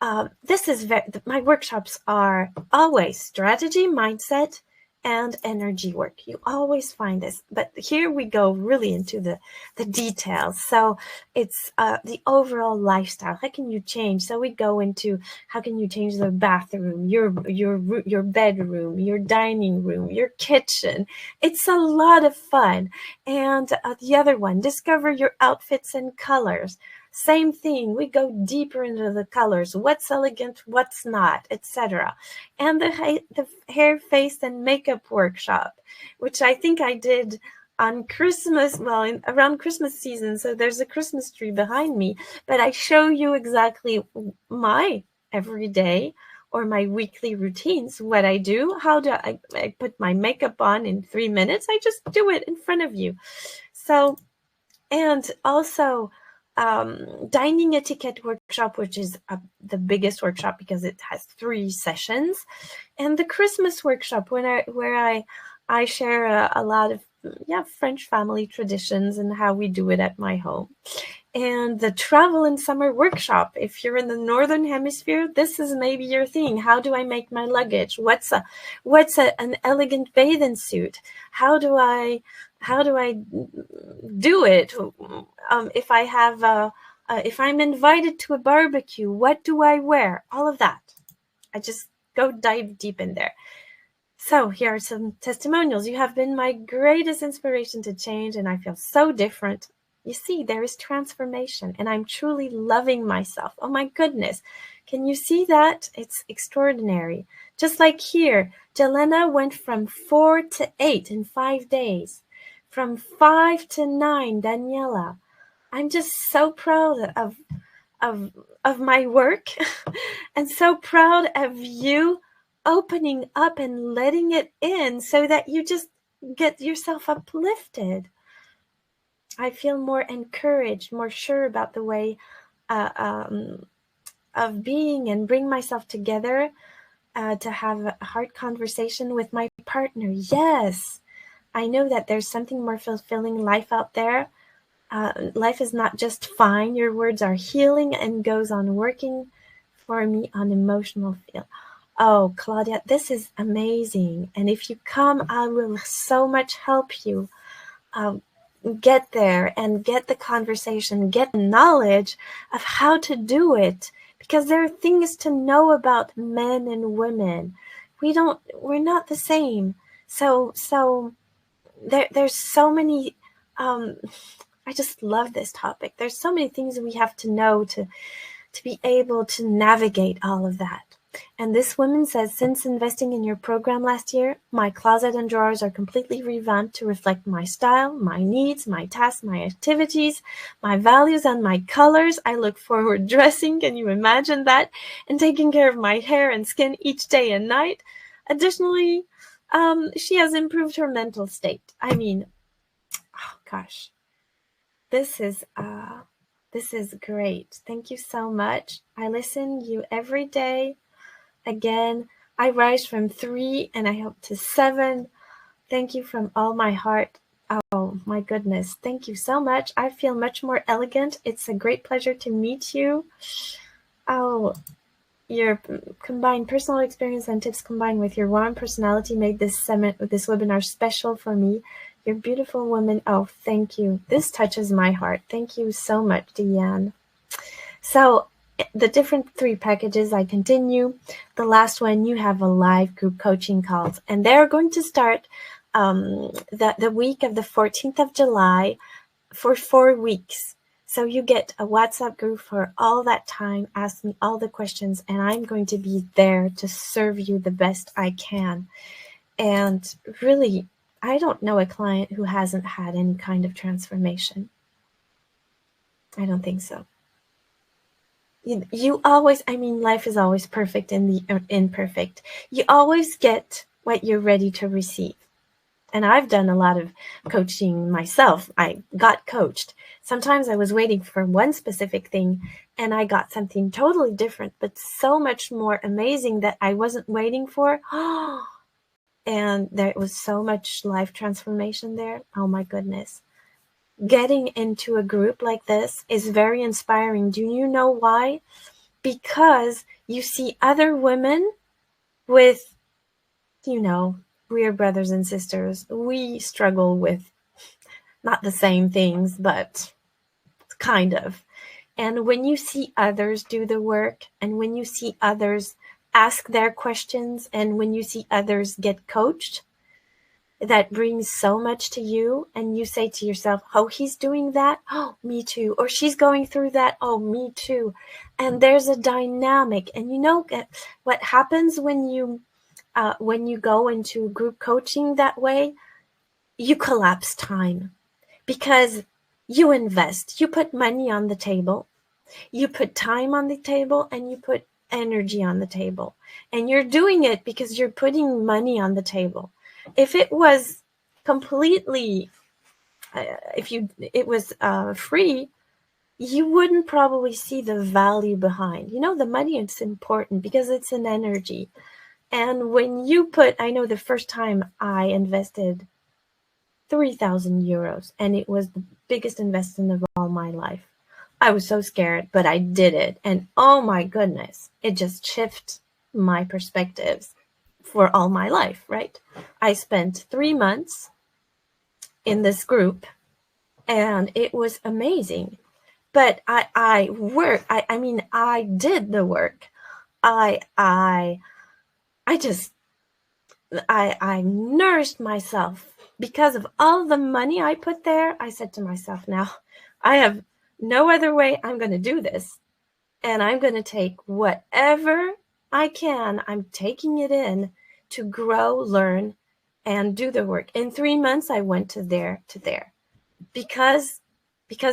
my workshops are always strategy, mindset, and energy work. You always find this, but here we go really into the details. So it's the overall lifestyle. How can you change? So we go into how can you change the bathroom, your bedroom, your dining room, your kitchen. It's a lot of fun. And the other one, discover your outfits and colors. Same thing. We go deeper into the colors. What's elegant, what's not, etc. And the hair, face, and makeup workshop, which I think I did on Christmas, around Christmas season. So there's a Christmas tree behind me, but I show you exactly my everyday or my weekly routines, what I do, how do I put my makeup on in 3 minutes. I just do it in front of you. So, and also dining etiquette workshop, which is the biggest workshop because it has 3 sessions, and the Christmas workshop where I share a lot of French family traditions and how we do it at my home. And the travel and summer workshop, if you're in the northern hemisphere, this is maybe your thing. How do I make my luggage? What's an elegant bathing suit? How do I do it? If I'm invited to a barbecue, what do I wear? All of that. I just go dive deep in there. So here are some testimonials. You have been my greatest inspiration to change, and I feel so different. You see, there is transformation, and I'm truly loving myself. Oh my goodness. Can you see that? It's extraordinary. Just like here, Jelena went from 4 to 8 in 5 days. From 5 to 9, Daniela. I'm just so proud of my work and so proud of you opening up and letting it in so that you just get yourself uplifted. I feel more encouraged, more sure about the way of being and bring myself together to have a heart conversation with my partner. Yes, I know that there's something more fulfilling life out there. Life is not just fine. Your words are healing and goes on working for me on emotional feel. Oh, Claudia, this is amazing. And if you come, I will so much help you get there and get the conversation, get the knowledge of how to do it. Because there are things to know about men and women. We're not the same. So there's so many, I just love this topic. There's so many things we have to know to be able to navigate all of that. And this woman says, since investing in your program last year, my closet and drawers are completely revamped to reflect my style, my needs, my tasks, my activities, my values, and my colors. I look forward dressing, can you imagine that? And taking care of my hair and skin each day and night. Additionally, she has improved her mental state. I mean, oh gosh, this is great. Thank you so much. I listen to you every day. Again, I rise from 3 and I hope to 7. Thank you from all my heart. Oh my goodness. Thank you so much. I feel much more elegant. It's a great pleasure to meet you. Oh, your combined personal experience and tips combined with your warm personality made this webinar special for me. You're a beautiful woman. Oh, thank you. This touches my heart. Thank you so much, Deanne. So the different 3 packages, I continue. The last one, you have a live group coaching calls, and they're going to start the week of the 14th of July for 4 weeks. So you get a WhatsApp group for all that time. Ask me all the questions, and I'm going to be there to serve you the best I can. And really, I don't know a client who hasn't had any kind of transformation. I don't think so. You always, I mean, life is always perfect in the imperfect. You always get what you're ready to receive. And I've done a lot of coaching myself. I got coached. Sometimes I was waiting for one specific thing and I got something totally different, but so much more amazing that I wasn't waiting for. And there was so much life transformation there. Oh my goodness. Getting into a group like this is very inspiring. Do you know why? Because you see other women with, we're brothers and sisters. We struggle with not the same things, but kind of. And when you see others do the work, and when you see others ask their questions, and when you see others get coached, that brings so much to you, and you say to yourself, oh, he's doing that, oh, me too, or she's going through that, oh, me too. And there's a dynamic. And you know what happens when you go into group coaching that way? You collapse time, because you invest, you put money on the table, you put time on the table, and you put energy on the table, and you're doing it because you're putting money on the table. If it was completely, it was free, you wouldn't probably see the value behind. The money is important because it's an energy. And when you I know the first time I invested 3,000 euros, and it was the biggest investment of all my life. I was so scared, but I did it. And oh my goodness, it just shifted my perspectives for all my life, right? I spent 3 months in this group, and it was amazing. But I worked. I mean, I did the work. I nourished myself. Because of all the money I put there, I said to myself, now I have no other way. I'm going to do this. And I'm going to take whatever I can. I'm taking it in to grow, learn, and do the work. In 3 months, I went to there because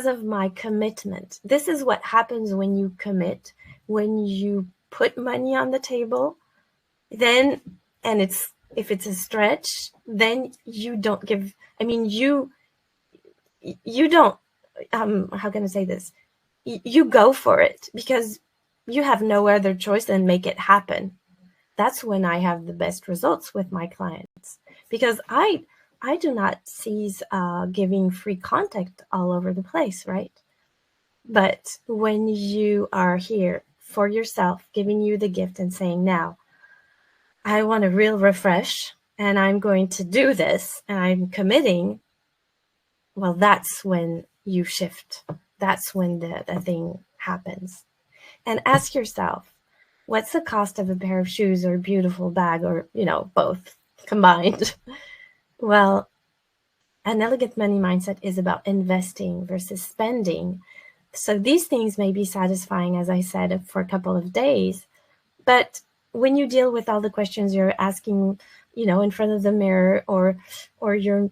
of my commitment. This is what happens when you commit, when you put money on the table, then, and if it's a stretch, then you don't give, you don't, how can I say this? You go for it because you have no other choice than make it happen. That's when I have the best results with my clients, because I do not cease giving free content all over the place, right? But when you are here for yourself, giving you the gift and saying, now, I want a real refresh, and I'm going to do this, and I'm committing, well, that's when you shift. That's when the thing happens. And ask yourself, what's the cost of a pair of shoes or a beautiful bag, or, both combined? Well, an elegant money mindset is about investing versus spending. So these things may be satisfying, as I said, for a couple of days, but when you deal with all the questions you're asking, in front of the mirror, or you're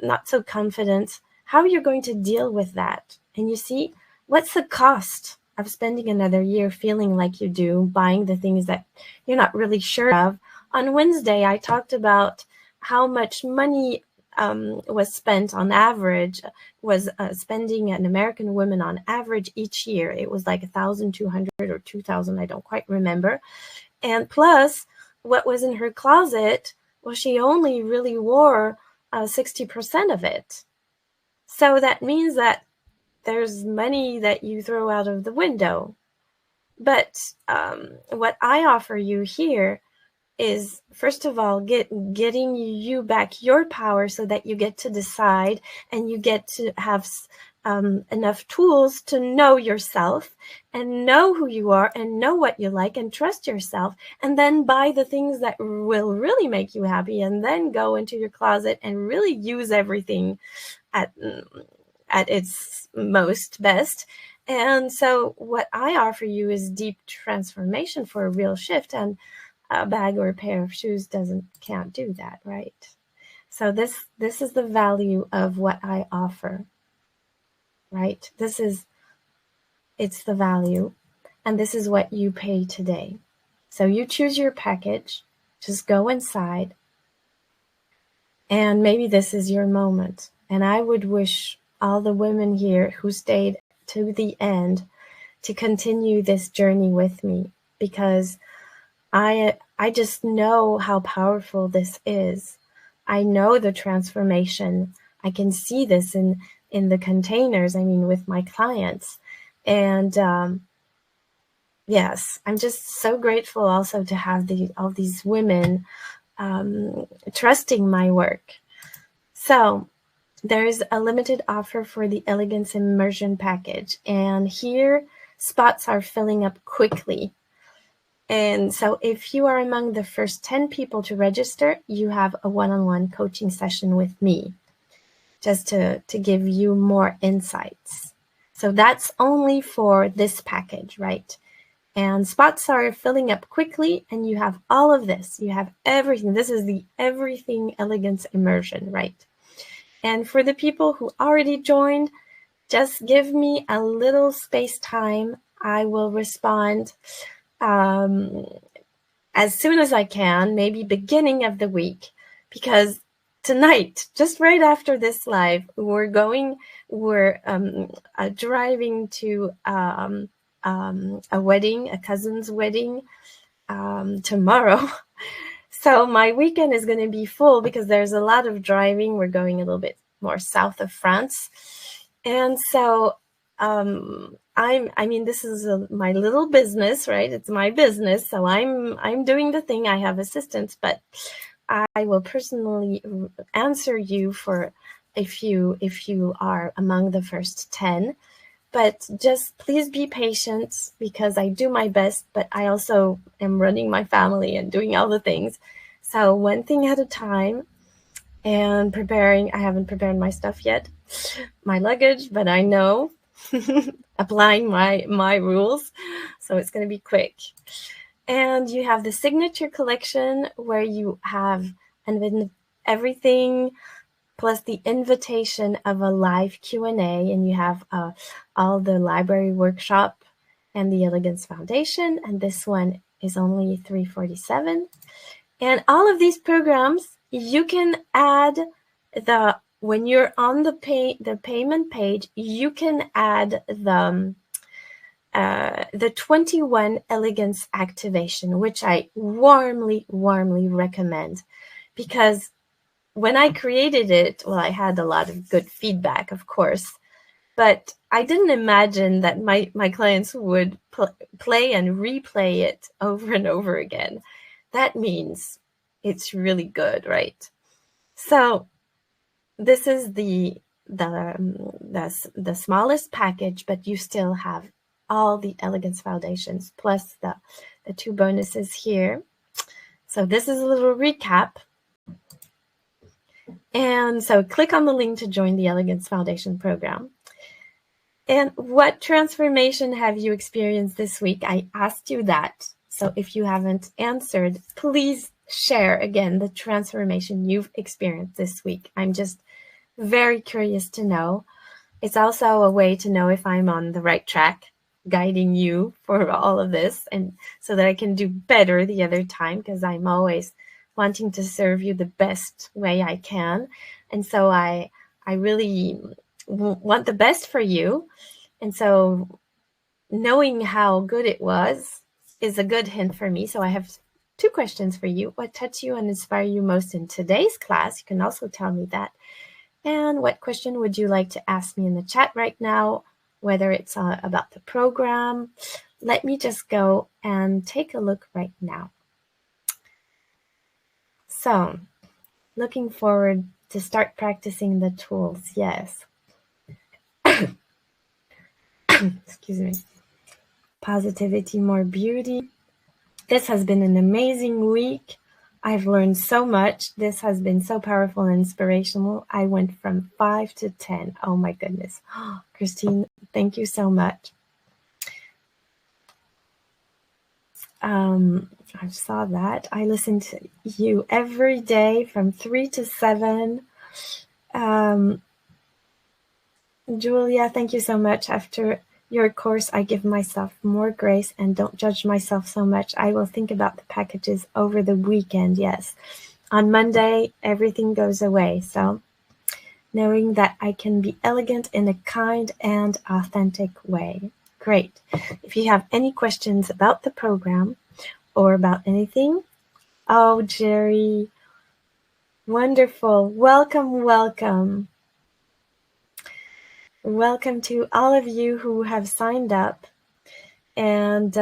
not so confident, how are you going to deal with that? And you see, what's the cost of spending another year feeling like you do, buying the things that you're not really sure of? On Wednesday, I talked about how much money was spent on average, was spending an American woman on average each year. It was like 1,200 or 2,000, I don't quite remember. And plus, what was in her closet, well, she only really wore 60% of it. So that means that there's money that you throw out of the window. But what I offer you here is, first of all, getting you back your power so that you get to decide, and you get to have enough tools to know yourself and know who you are and know what you like and trust yourself, and then buy the things that will really make you happy, and then go into your closet and really use everything at its most best. And so what I offer you is deep transformation for a real shift, and a bag or a pair of shoes can't do that, right? So this is the value of what I offer, right? It's the value, and this is what you pay today. So you choose your package, just go inside, and maybe this is your moment. And I would wish all the women here who stayed to the end to continue this journey with me, because I I just know how powerful this is. I know the transformation. I can see this in the containers, I mean, with my clients. And yes, I'm just so grateful also to have all these women trusting my work. So there's a limited offer for the Elegance Immersion Package. And here, spots are filling up quickly. And so if you are among the first 10 people to register, you have a one-on-one coaching session with me, just to give you more insights. So that's only for this package, right? And spots are filling up quickly, and you have all of this. You have everything. This is the Everything Elegance Immersion, right? And for the people who already joined, just give me a little space time. I will respond as soon as I can, maybe beginning of the week, because tonight, just right after this live, we're driving to a wedding, a cousin's wedding, tomorrow. So my weekend is going to be full because there's a lot of driving. We're going a little bit more south of France. And so this is my little business, right? It's my business. So I'm doing the thing. I have assistants, but I will personally answer you for if you are among the first 10. But just please be patient, because I do my best, but I also am running my family and doing all the things. So one thing at a time, and preparing. I haven't prepared my stuff yet, my luggage, but I know applying my rules. So it's going to be quick. And you have the signature collection, where you have everything plus the invitation of a live Q&A, and you have all the library workshop and the Elegance Foundation, and this one is only $347. And all of these programs, you can add when you're on the payment page, you can add the 21 Elegance activation, which I warmly recommend, because when I created it, well, I had a lot of good feedback, of course, but I didn't imagine that my clients would play and replay it over and over again. That means it's really good, right? So this is the smallest package, but you still have all the Elegance Foundations plus the 2 bonuses here. So this is a little recap. And so click on the link to join the Elegance Foundation program. And what transformation have you experienced this week? I asked you that. So if you haven't answered, please share again the transformation you've experienced this week. I'm just very curious to know. It's also a way to know if I'm on the right track, guiding you for all of this, and so that I can do better the other time, because I'm always wanting to serve you the best way I can. And so I really want the best for you. And so knowing how good it was is a good hint for me. So I have 2 questions for you. What touched you and inspired you most in today's class? You can also tell me that. And what question would you like to ask me in the chat right now, whether it's about the program? Let me just go and take a look right now. So, looking forward to start practicing the tools. Yes. Excuse me. Positivity, more beauty. This has been an amazing week. I've learned so much. This has been so powerful and inspirational. I went from 5 to 10. Oh my goodness. Christine, thank you so much. I saw that. I listen to you every day from 3 to 7. Julia, thank you so much. After your course, I give myself more grace and don't judge myself so much. I will think about the packages over the weekend. Yes. On Monday, everything goes away. So knowing that I can be elegant in a kind and authentic way. Great. If you have any questions about the program or about anything, Oh, Jerry. Wonderful. Welcome, welcome. Welcome to all of you who have signed up. And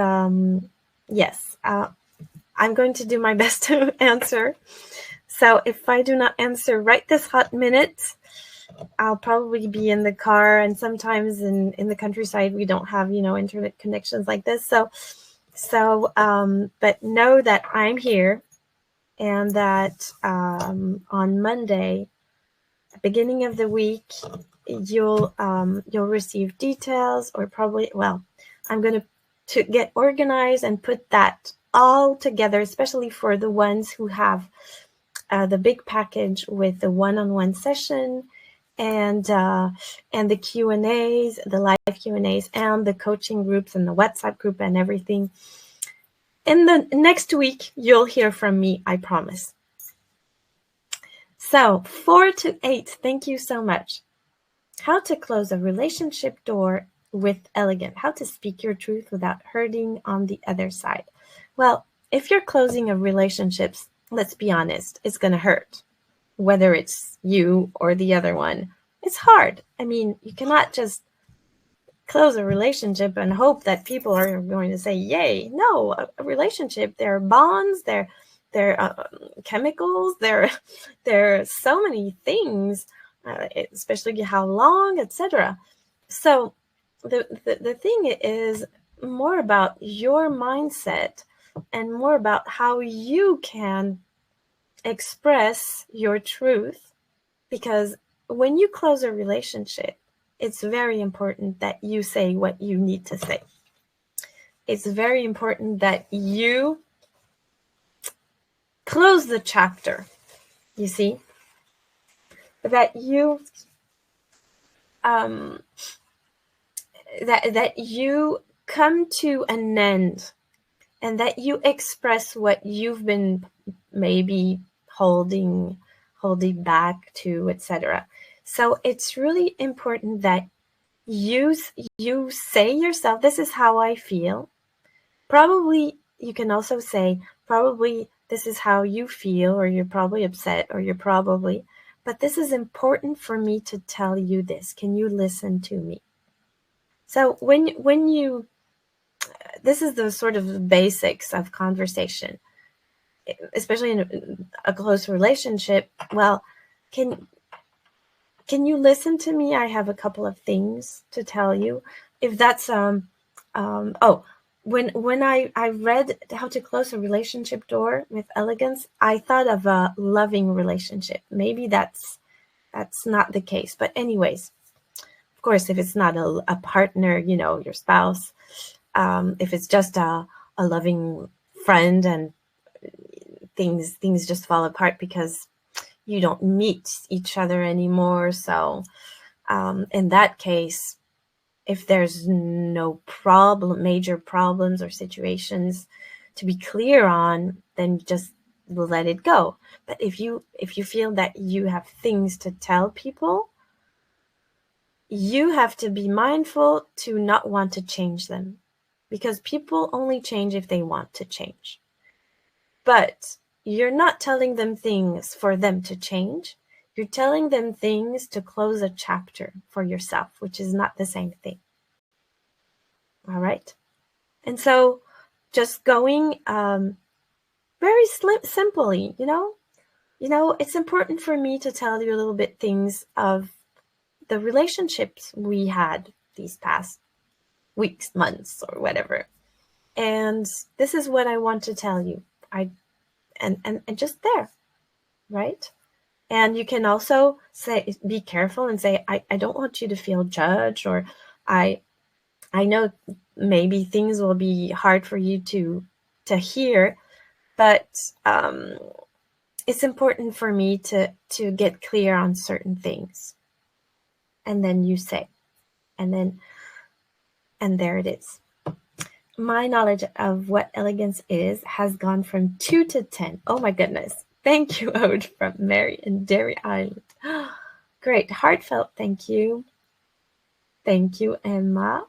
yes, I'm going to do my best to answer. So if I do not answer right this hot minute, I'll probably be in the car, and sometimes in the countryside we don't have internet connections like this. But know that I'm here, and that on Monday, beginning of the week, you'll receive details, or probably, well, I'm going to get organized and put that all together, especially for the ones who have the big package with the one-on-one session and the Q&As, the live Q&As, and the coaching groups and the WhatsApp group and everything. In the next week, you'll hear from me, I promise. So 4 to 8, thank you so much. How to close a relationship door with elegance. How to speak your truth without hurting on the other side. Well, if you're closing a relationship, let's be honest, it's going to hurt. Whether it's you or the other one, it's hard. I mean, you cannot just close a relationship and hope that people are going to say, yay. No, a relationship, there are bonds, there are chemicals, there are so many things, especially how long, etc. So the thing is more about your mindset and more about how you can express your truth, because when you close a relationship, it's very important that you say what you need to say. It's very important that you close the chapter, you see, that you that you come to an end, and that you express what you've been maybe holding back to, etc. So it's really important that you say yourself, this is how I feel. Probably you can also say, probably this is how you feel, or you're probably upset, or you're probably, but this is important for me to tell you this. Can you listen to me? So when you, this is the sort of basics of conversation, especially in a close relationship. Well, can you listen to me? I have a couple of things to tell you. If that's when I read How to Close a Relationship Door with Elegance, I thought of a loving relationship. Maybe that's not the case, but anyways, of course, if it's not a partner, your spouse, if it's just a loving friend, and things just fall apart because you don't meet each other anymore. So in that case, if there's no major problems or situations to be clear on, then just let it go. But if you feel that you have things to tell people, you have to be mindful to not want to change them, because people only change if they want to change. But you're not telling them things for them to change. You're telling them things to close a chapter for yourself, which is not the same thing. All right? And so just going very simply, it's important for me to tell you a little bit things of the relationships we had these past weeks, months, or whatever. And this is what I want to tell you. And just there, right? And you can also say, be careful and say, I don't want you to feel judged, or I know maybe things will be hard for you to hear, but it's important for me to get clear on certain things. And then you say, and there it is. My knowledge of what elegance is has gone from 2 to 10. Oh my goodness. Thank you, Ode, from Mary in Derry Island. Great. Heartfelt thank you. Thank you, Emma.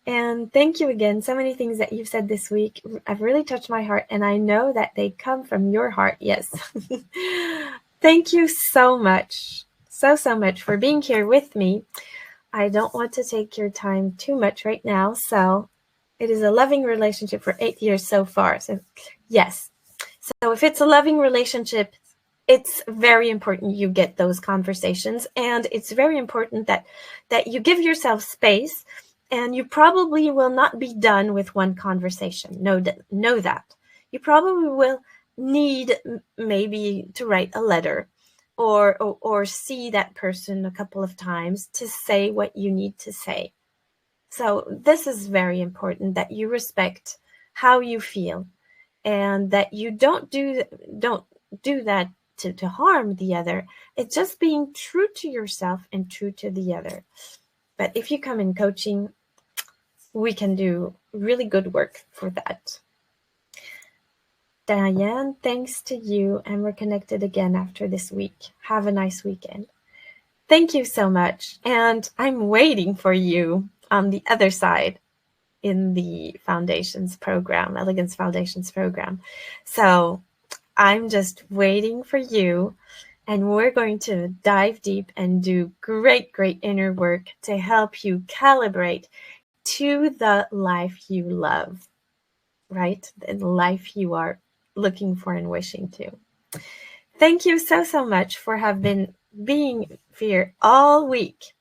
And thank you again. So many things that you've said this week have really touched my heart, and I know that they come from your heart. Yes. Thank you so much. So much for being here with me. I don't want to take your time too much right now. So it is a loving relationship for 8 years so far. So yes. So if it's a loving relationship, it's very important you get those conversations, and it's very important that you give yourself space, and you probably will not be done with one conversation. Know that. You probably will need maybe to write a letter or see that person a couple of times to say what you need to say. So this is very important, that you respect how you feel, and that you don't do that to harm the other. It's just being true to yourself and true to the other. But if you come in coaching, we can do really good work for that. Diane, thanks to you, and we're connected again after this week. Have a nice weekend. Thank you so much. And I'm waiting for you on the other side in the Foundations program, Elegance Foundations program. So I'm just waiting for you, and we're going to dive deep and do great inner work to help you calibrate to the life you love, right? The life you are looking for and wishing to. Thank you so much for being here all week.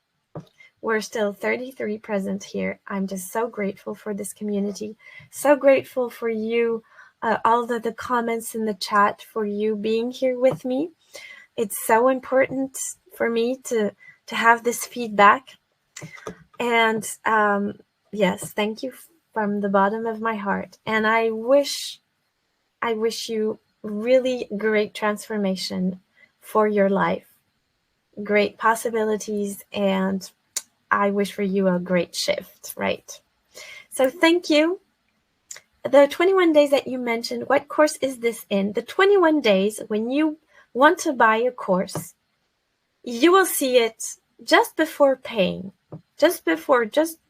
We're still 33 present here. I'm just so grateful for this community, so grateful for you, all the comments in the chat, for you being here with me. It's so important for me to have this feedback. And yes, thank you from the bottom of my heart. And I wish you really great transformation for your life, great possibilities, and I wish for you a great shift, right? So thank you. The 21 days that you mentioned, what course is this in? The 21 days, when you want to buy a course, you will see it just before paying, just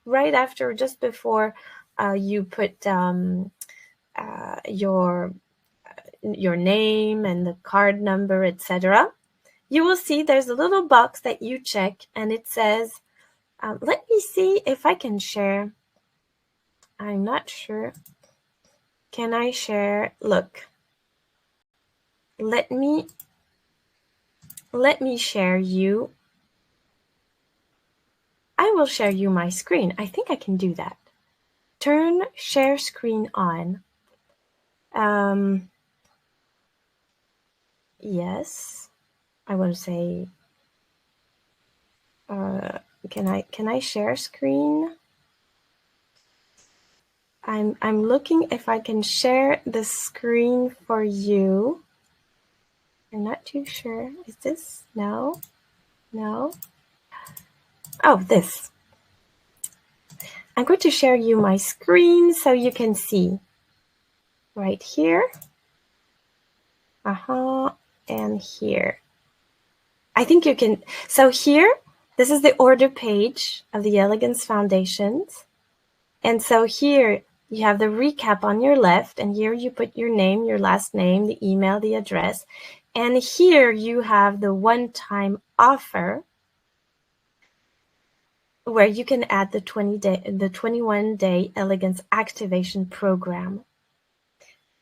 right after you put your name and the card number, etc. You will see there's a little box that you check, and it says, let me see if I can share. I'm not sure. Can I share? Look. Let me share you. I will share you my screen. I think I can do that. Turn share screen on. Yes. I want to say, can I share screen? I'm looking if I can share the screen for you. I'm not too sure. Is this? No. Oh, this. I'm going to share you my screen so you can see. Right here. And here. I think you can. So here, this is the order page of the Elegance Foundations. And so here you have the recap on your left, and here you put your name, your last name, the email, the address. And here you have the one-time offer where you can add the 21-day Elegance Activation Program.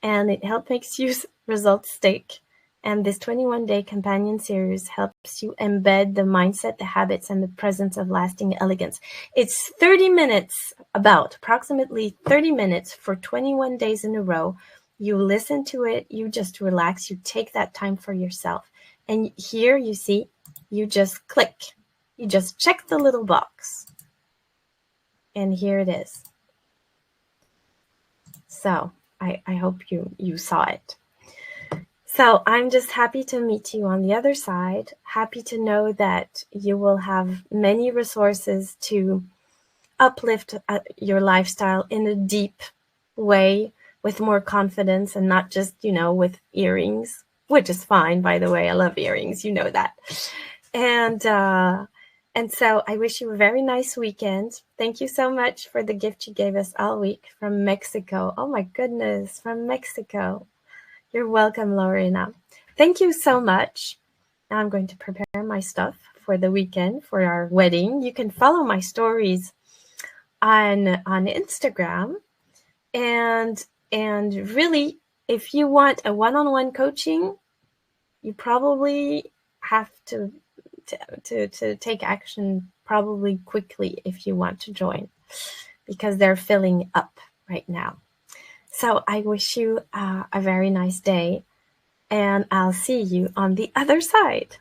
And it makes you results stick. And this 21-day companion series helps you embed the mindset, the habits, and the presence of lasting elegance. It's 30 minutes, approximately 30 minutes for 21 days in a row. You listen to it, you just relax, you take that time for yourself. And here you see, you just click. You just check the little box. And here it is. So I hope you saw it. So I'm just happy to meet you on the other side, happy to know that you will have many resources to uplift your lifestyle in a deep way, with more confidence, and not just, with earrings, which is fine, by the way. I love earrings, you know that. And And so I wish you a very nice weekend. Thank you so much for the gift you gave us all week from Mexico. Oh my goodness, from Mexico. You're welcome, Lorena. Thank you so much. Now I'm going to prepare my stuff for the weekend for our wedding. You can follow my stories on Instagram. And really, if you want a one-on-one coaching, you probably have to take action probably quickly if you want to join, because they're filling up right now. So I wish you a very nice day, and I'll see you on the other side.